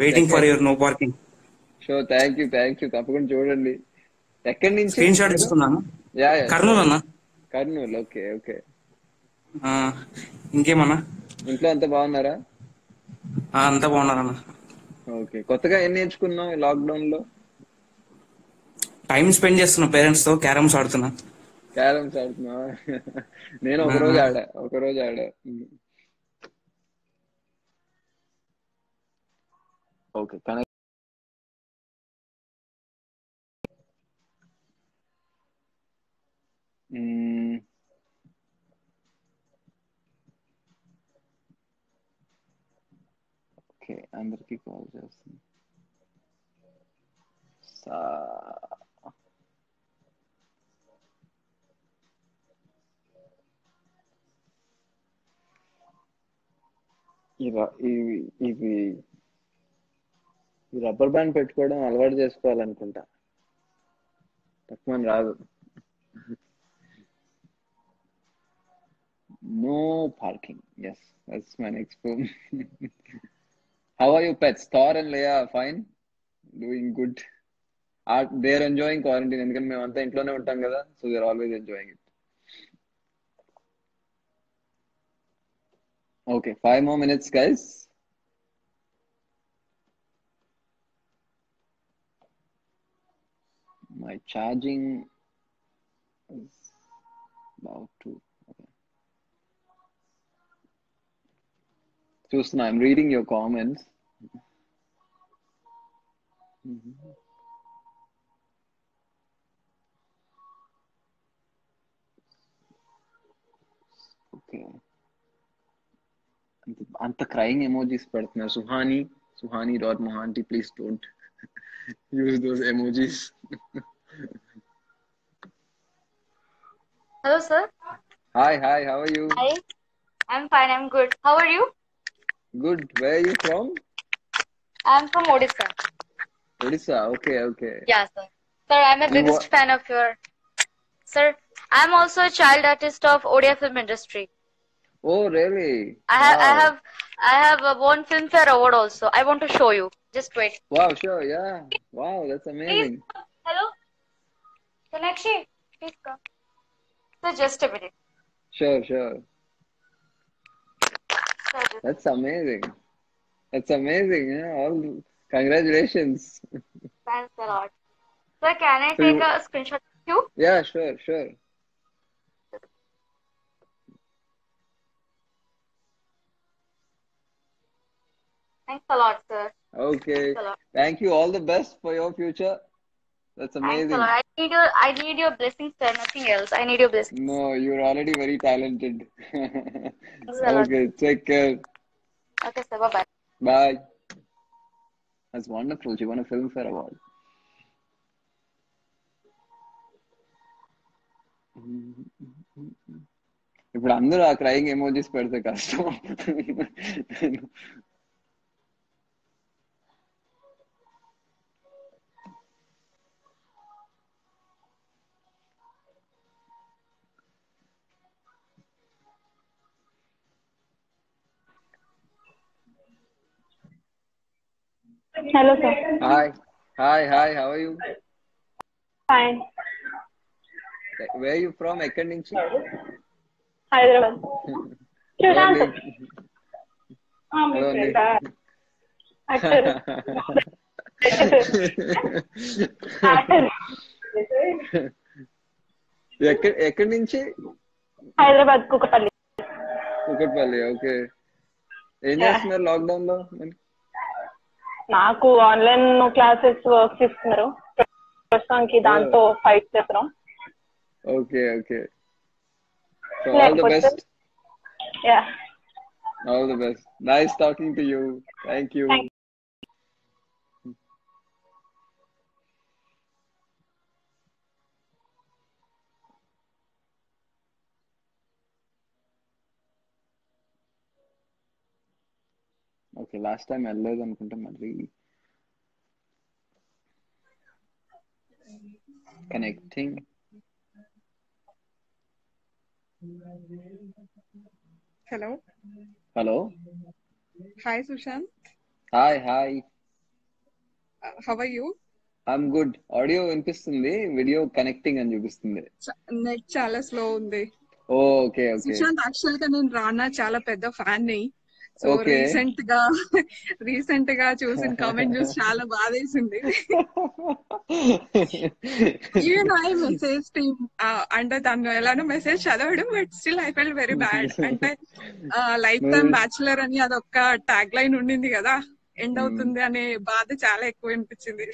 [SPEAKER 4] Waiting for your no parking.
[SPEAKER 1] Sure. Thank you. తప్పకుండా చూడండి. ఎక్కడి నుంచి?
[SPEAKER 4] స్క్రీన్ షాట్ తీసుకున్నాను. కర్నూలు అన్న.
[SPEAKER 1] కర్నూలు. ఓకే.
[SPEAKER 4] ఇంకేమన్నా?
[SPEAKER 1] ఇంట్లో అంతా బాగున్నారా?
[SPEAKER 4] అంతా బాగున్నారన్న.
[SPEAKER 1] ఓకే. కొత్తగా ఏం నేర్చుకున్నావు లాక్డౌన్ లో?
[SPEAKER 4] టైం స్పెండ్ చేస్తున్నా పేరెంట్స్ తో. క్యారమ్స్ ఆడుతున్నా.
[SPEAKER 1] నేను ఒకరోజు ఆడా. ఓకే. ఓకే, అందరికి కాల్ చేస్తాను. ఇవి రబ్బర్ బ్యాండ్ పెట్టుకోవడం అలవాటు చేసుకోవాలనుకుంటా. తక్కువ రాదు. No parking. Yes, that's my next film. How are your pets? Thor and Leia are fine. Doing good. They're enjoying quarantine. ఎందుకంటే మేము అంతా ఇంట్లోనే ఉంటాం కదా, so they're always enjoying it. Okay, 5 more minutes, guys. My charging is about to. Okay. Susana, I'm reading your comments. Okay. అంత crying emojis పెడుతున్నారు. Suhani dot Mohanty, please don't use those emojis.
[SPEAKER 5] Hello, sir.
[SPEAKER 1] Hi, how are you?
[SPEAKER 5] Hi. I'm fine. I'm good. How are you?
[SPEAKER 1] Good. Where are you from?
[SPEAKER 5] I'm from Odisha.
[SPEAKER 1] Odisha. Okay.
[SPEAKER 5] Yeah, sir. Sir, I'm a biggest fan of your. Sir, I'm also a child artist of Odia film industry.
[SPEAKER 1] Oh, really?
[SPEAKER 5] I have won Filmfare award also. I want to show you. Just wait.
[SPEAKER 1] Wow, sure, yeah. Wow, that's amazing.
[SPEAKER 5] Please. Hello? Sonakshi, please come. Sir, just a minute.
[SPEAKER 1] Sure.
[SPEAKER 5] Sir,
[SPEAKER 1] That's amazing. Yeah. Congratulations.
[SPEAKER 5] Thanks a lot. Sir, can I take a screenshot of you?
[SPEAKER 1] Yeah, sure.
[SPEAKER 5] Thanks a lot, sir.
[SPEAKER 1] Okay.
[SPEAKER 5] Thanks a lot.
[SPEAKER 1] Thank you. All the best for your future. That's amazing.
[SPEAKER 5] Thanks a lot. I need your blessings, sir. Nothing else. I need your blessings.
[SPEAKER 1] No, you're already very talented.
[SPEAKER 5] Thanks a lot.
[SPEAKER 1] Okay, take care.
[SPEAKER 5] Okay, sir. Bye-bye.
[SPEAKER 1] Bye. That's wonderful. She won a Filmfare award. ఇప్పుడు అందరూ ఆ crying emojis పెడితే కష్టం.
[SPEAKER 6] Hello, sir.
[SPEAKER 1] Hi. How are you?
[SPEAKER 6] Fine.
[SPEAKER 1] Where are you from? ఎక్కడి నుంచి?
[SPEAKER 6] Hyderabad. Sushant.
[SPEAKER 1] ఎక్కడి నుంచి?
[SPEAKER 6] Hyderabad Kukatpally.
[SPEAKER 1] Okay. ఏం చేస్తున్నారు లాక్డౌన్ లో?
[SPEAKER 6] నాకు ఆన్లైన్ క్లాసెస్ వర్క్స్ ఇస్తున్నారు ప్రస్తుతానికి, దాంతో ఫైట్ చేస్తున్నాం.
[SPEAKER 1] Okay. So all the best.
[SPEAKER 6] Yeah.
[SPEAKER 1] All the best. Nice talking to you. Thank you. Okay, last time వెళ్ళలేదు అనుకుంటా, మళ్ళీ connecting.
[SPEAKER 22] Hello.
[SPEAKER 1] Hi,
[SPEAKER 22] Sushant.
[SPEAKER 1] Hi.
[SPEAKER 22] How are you?
[SPEAKER 1] I'm good. Audio వినిపిస్తుంది, video connecting అని చూపిస్తుంది.
[SPEAKER 22] Net చాలా slow ఉంది.
[SPEAKER 1] Okay.
[SPEAKER 22] Sushant, actual గా నేను రానా చాలా పెద్ద ఫ్యాన్ ని. సో రీసెంట్ గా చూసిన కామెంట్ చూసి చాలా బాధేసింది. ఈవెన్ ఐ మెసేజ్ టీమ్ అంటే తను ఎలానో మెసేజ్ చదవడం, but still I felt very bad. అంటే లైఫ్ టైమ్ బ్యాచులర్ అని అదొక్క ట్యాగ్ లైన్ ఉండింది కదా, ఎండ్ అవుతుంది అనే బాధ చాలా ఎక్కువ అనిపించింది.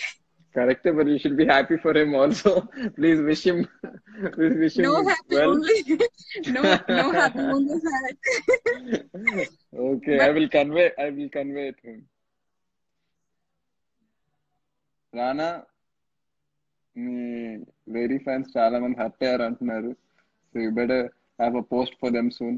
[SPEAKER 1] Correct, but you should be happy for him also. Please wish him
[SPEAKER 22] no happy well. No happy, only sad.
[SPEAKER 1] Okay, but I will convey it to him. Rana, me very fans చాలా మంది hurt అయ్యారు అంటున్నారు. So you better have a post for them soon.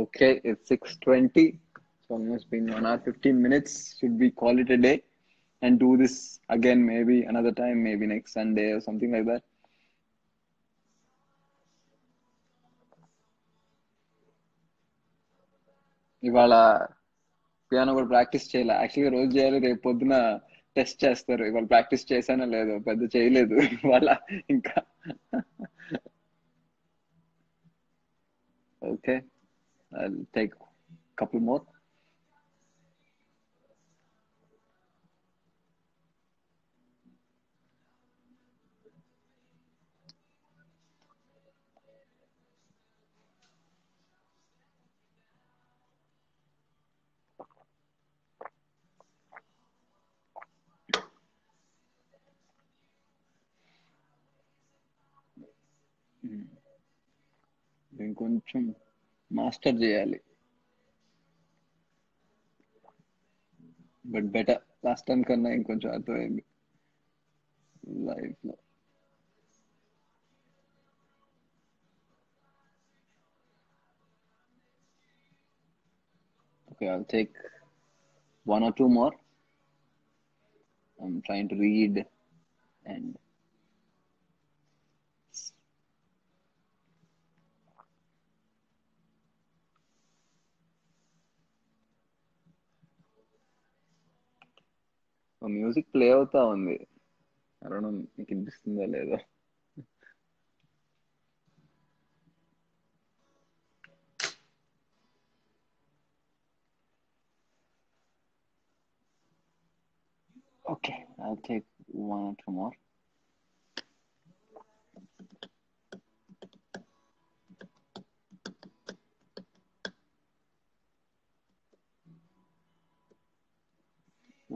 [SPEAKER 1] Okay, it's 6:20. It's almost been 1 hour 15 minutes. Should we call it a day and do this again maybe another time, maybe next Sunday or something like that? ఇవాళ piano కూడా practice చేయాలి. యాక్చువల్గా రోజు చేయాలి, రేపు పొద్దున test చేస్తారు. ఇవాళ ప్రాక్టీస్ చేశానో లేదో, పెద్ద చేయలేదు ఇవాళ ఇంకా. Okay, I'll take couple more. ఇంకొంచెం మాస్టర్ చేయాలి, బట్ బెటర్ లాస్ట్ టైం కన్నా ఇంకొంచెం అర్థమైంది లైఫ్ లో. Okay, I'll take one or two more. I'm trying to read and music play అవుతా ఉంది. I don't know మీకు వినిపిస్తుందో లేదో. Okay, I'll take one or two more.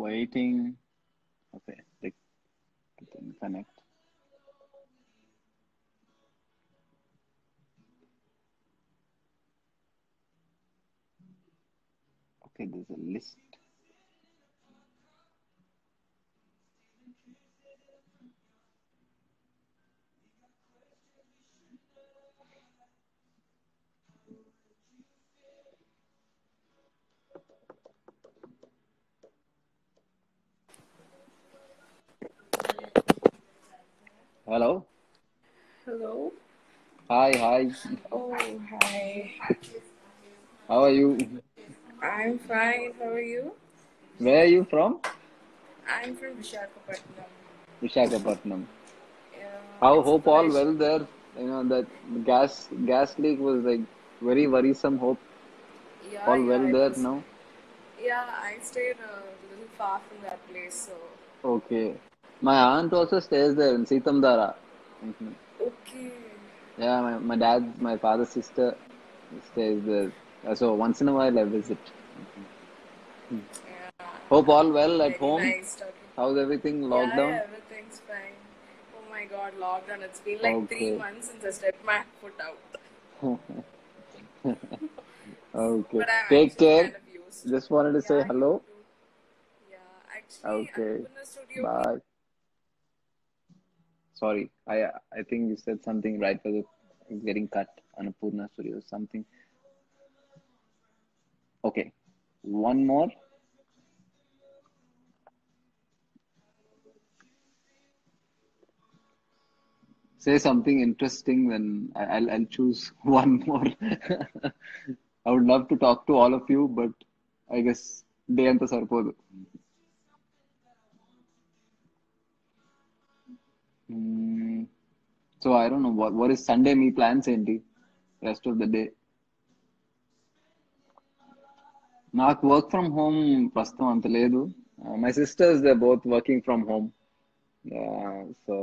[SPEAKER 1] Waiting. Okay, connect. Okay, there's a list. Hello.
[SPEAKER 2] Hello.
[SPEAKER 1] Hi.
[SPEAKER 2] Oh, hi.
[SPEAKER 1] How are you?
[SPEAKER 2] I'm fine. How are you?
[SPEAKER 1] Where are you from?
[SPEAKER 2] I'm from Visakhapatnam.
[SPEAKER 1] Visakhapatnam.
[SPEAKER 2] Yeah,
[SPEAKER 1] How
[SPEAKER 2] it's a
[SPEAKER 1] hope all
[SPEAKER 2] pleasure.
[SPEAKER 1] well there? You know that gas leak was like very worrisome. Hope all well
[SPEAKER 2] It
[SPEAKER 1] there
[SPEAKER 2] was.
[SPEAKER 1] now.
[SPEAKER 2] Yeah, I stayed a little far from that place, so.
[SPEAKER 1] Okay. My aunt also stays there in Sitamdara. Mhm.
[SPEAKER 2] Okay.
[SPEAKER 1] Yeah, my father's sister stays there. So once in a while I visit. Mhm.
[SPEAKER 2] Yeah.
[SPEAKER 1] Hope all well at
[SPEAKER 2] Very
[SPEAKER 1] home.
[SPEAKER 2] nice talking.
[SPEAKER 1] How's everything? Lockdown?
[SPEAKER 2] Yeah, everything's fine. Oh my God, lockdown. It's been like 3
[SPEAKER 1] Okay.
[SPEAKER 2] months since I stepped my foot out.
[SPEAKER 1] Okay.
[SPEAKER 2] But I'm
[SPEAKER 1] Take
[SPEAKER 2] actually
[SPEAKER 1] care.
[SPEAKER 2] kind of used.
[SPEAKER 1] Just wanted to say
[SPEAKER 2] Yeah, you
[SPEAKER 1] hello.
[SPEAKER 2] too. Yeah, actually,
[SPEAKER 1] Okay.
[SPEAKER 2] Annapurna Studio.
[SPEAKER 1] Bye. Sorry, I think you said something right, but it's getting cut. Annapurna Studios, something. Okay, one more. Say something interesting, then I'll choose one more. I would love to talk to all of you, but I guess day anta sarpodu. So I don't know what is Sunday me plans enti rest of the day. నాకు work from home ప్రస్తుతం అంత లేదు. My sisters they both working from home. So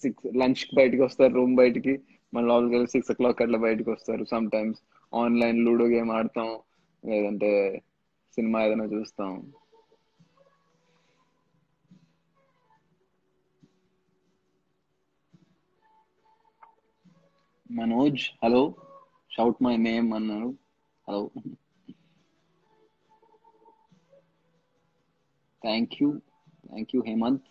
[SPEAKER 1] 6 lunch కి బయటకు వస్తారు, room బయటికి, మళ్ళీ లోపలికి వెళ్ళి 6 o'clock అట్లా బయటకు వస్తారు. Some times online ludo game ఆడతాం, లేదంటే సినిమా ఏదైనా చూస్తాం. Manoj hello, shout my name అన్నాడు. Hello, thank you Hemanth.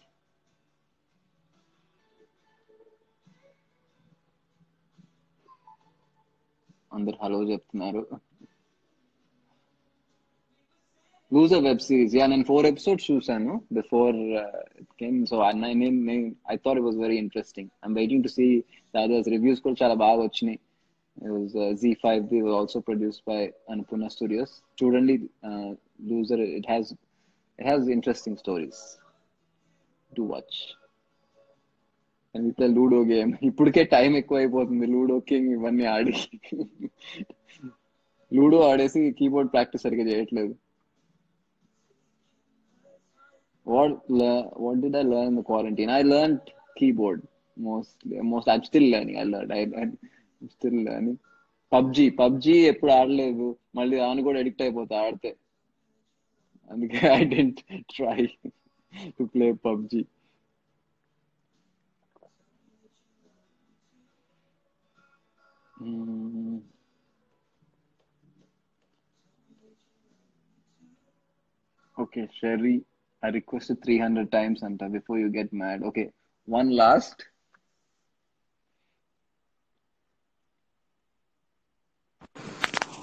[SPEAKER 1] అందరు హలో చెప్తున్నారు. లూజర్ వెబ్ సిరీస్, యా నేను 4 episodes చూసాను before it came. So I thought it was very interesting. I'm waiting to see the others. Reviews కూడా చాలా బాగా వచ్చినాయి. It was Z5. It was also produced by Annapurna Studios. చూడండి loser, it has It has interesting stories to watch. And we play Ludo game. ఇప్పటికే time ఎక్కువ అయిపోతుంది ludo king ఇవన్నీ ఆడి. Ludo ఆడేసి keyboard practice సరిగ్గా చేయట్లేదు. What did I learn in the quarantine? I learned keyboard most I'm still learning. I'm still learning. PUBG ఎప్పుడు ఆడలేదు, మళ్ళీ దాని కూడా అడిక్ట్ అయిపోతా ఆడితే. అందుకే I didn't try to play PUBG. Okay, Sherry, I requested 300 times anta before you get mad. Okay, one last.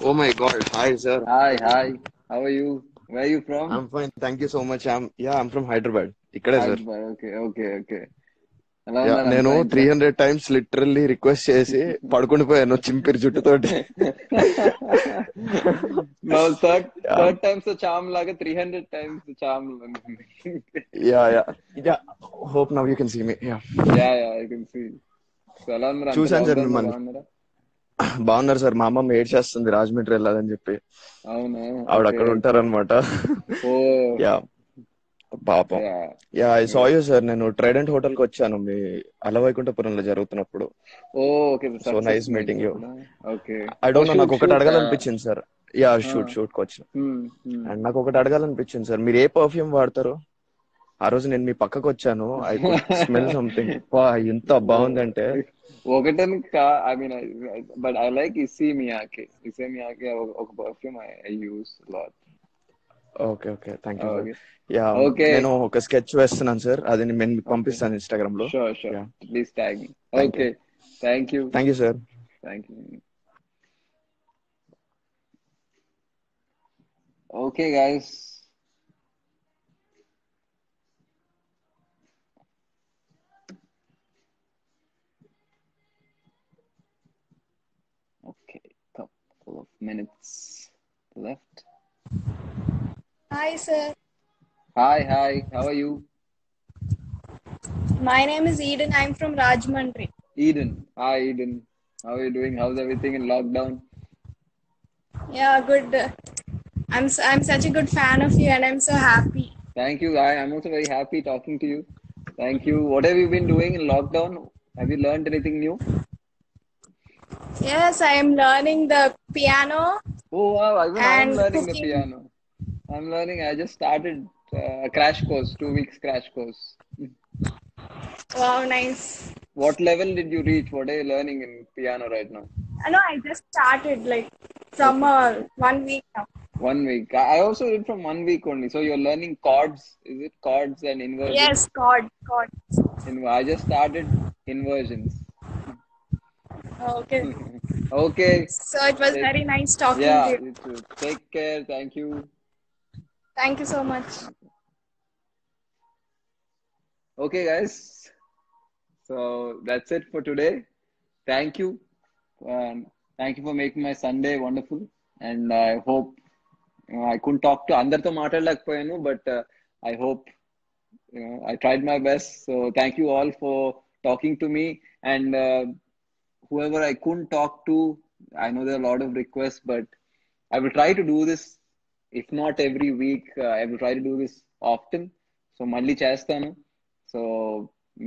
[SPEAKER 8] Oh my God. Hi, sir.
[SPEAKER 1] Hi. How are you? Where are you from?
[SPEAKER 8] I'm fine. Thank you so much. I'm from Hyderabad. Ikkade, sir.
[SPEAKER 1] Okay.
[SPEAKER 8] Yeah, నేను 300 times literally request చేసి పడుకుని పోయాను చింపిరి జుట్టుతోటి.
[SPEAKER 1] No, third time's a charm laga 300 times the charm.
[SPEAKER 8] Yeah. Hope now you can see me. Yeah,
[SPEAKER 1] I can see. So ఎలా ఉన్నారు?
[SPEAKER 8] చూసాను sir మిమ్మల్ని. బాగున్నారు sir. మా అమ్మమ్మ ఏడ్చేస్తుంది రాజమండ్రి వెళ్ళాలని చెప్పి.
[SPEAKER 1] అవునా?
[SPEAKER 8] ఆవిడ అక్కడ ఉంటారన్నమాట. యా పాపం. Yeah I saw you sir. నేను ట్రైడెంట్ హోటల్ కి వచ్చాను మీ అలవైకుంఠపురంలో జరుగుతున్నప్పుడు. So nice meeting you. I don't no, నాకు ఒకటి అడగాలనిపించింది సార్. యా షూట్ కి వచ్చిన. అండ్ నాకు ఒకటి అడగాలనిపించింది సార్, మీరు ఏ పర్ఫ్యూమ్ వాడతారు? ఆ రోజు నేను మీ పక్కకు వచ్చాను, ఐ కుడ్ స్మెల్ సంథింగ్. వా ఎంత బాగుందంటే.
[SPEAKER 1] ఒకటని I mean but I like Issey Miyake ఒక perfume I use lot.
[SPEAKER 8] Okay thank you. Yeah నేను ఒక స్కెచ్ వేస్తున్నాను సార్, అది నేను మీకు పంపిస్తాను ఇన్స్టాగ్రామ్ లో.
[SPEAKER 1] Sure please tag me. Okay thank you
[SPEAKER 8] sir.
[SPEAKER 1] Thank you. Okay guys, couple of minutes left.
[SPEAKER 11] Hi, sir.
[SPEAKER 1] Hi. How are you?
[SPEAKER 11] My name is Eden. I'm from Rajmundry.
[SPEAKER 1] Eden. Hi, Eden. How are you doing? How's everything in lockdown?
[SPEAKER 11] Yeah, good. I'm such a good fan of you, and I'm so happy.
[SPEAKER 1] Thank you. I'm also very happy talking to you. Thank you. What have you been doing in lockdown? Have you learned anything new?
[SPEAKER 11] Yes, I am learning the piano.
[SPEAKER 1] Oh wow! I'm learning the piano. I'm learning. I just started a crash course, 2 weeks crash course.
[SPEAKER 11] Wow, nice.
[SPEAKER 1] What level did you reach? What are you learning in piano right now?
[SPEAKER 11] No, I just started from 1 week now.
[SPEAKER 1] 1 week. I also did from 1 week only. So you're learning chords. Is it chords and inversions?
[SPEAKER 11] Yes, chords.
[SPEAKER 1] I just started inversions.
[SPEAKER 11] Okay.
[SPEAKER 1] Okay.
[SPEAKER 11] So it was very nice talking to you.
[SPEAKER 1] Yeah, take care. Thank you.
[SPEAKER 11] Thank you so much.
[SPEAKER 1] Okay, guys. So that's it for today. Thank you. Thank you for making my Sunday wonderful. And I hope I couldn't talk to andartho maatladalakapayanu, but I hope I tried my best. So thank you all for talking to me. And whoever I couldn't talk to, I know there are a lot of requests, but I will try to do this. If not every week, I will try to do this often. So malli chestanu. So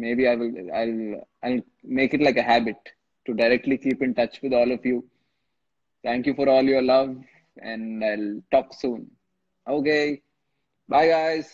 [SPEAKER 1] maybe I'll make it like a habit to directly keep in touch with all of you. Thank you for all your love, and I'll talk soon. Okay. Bye guys.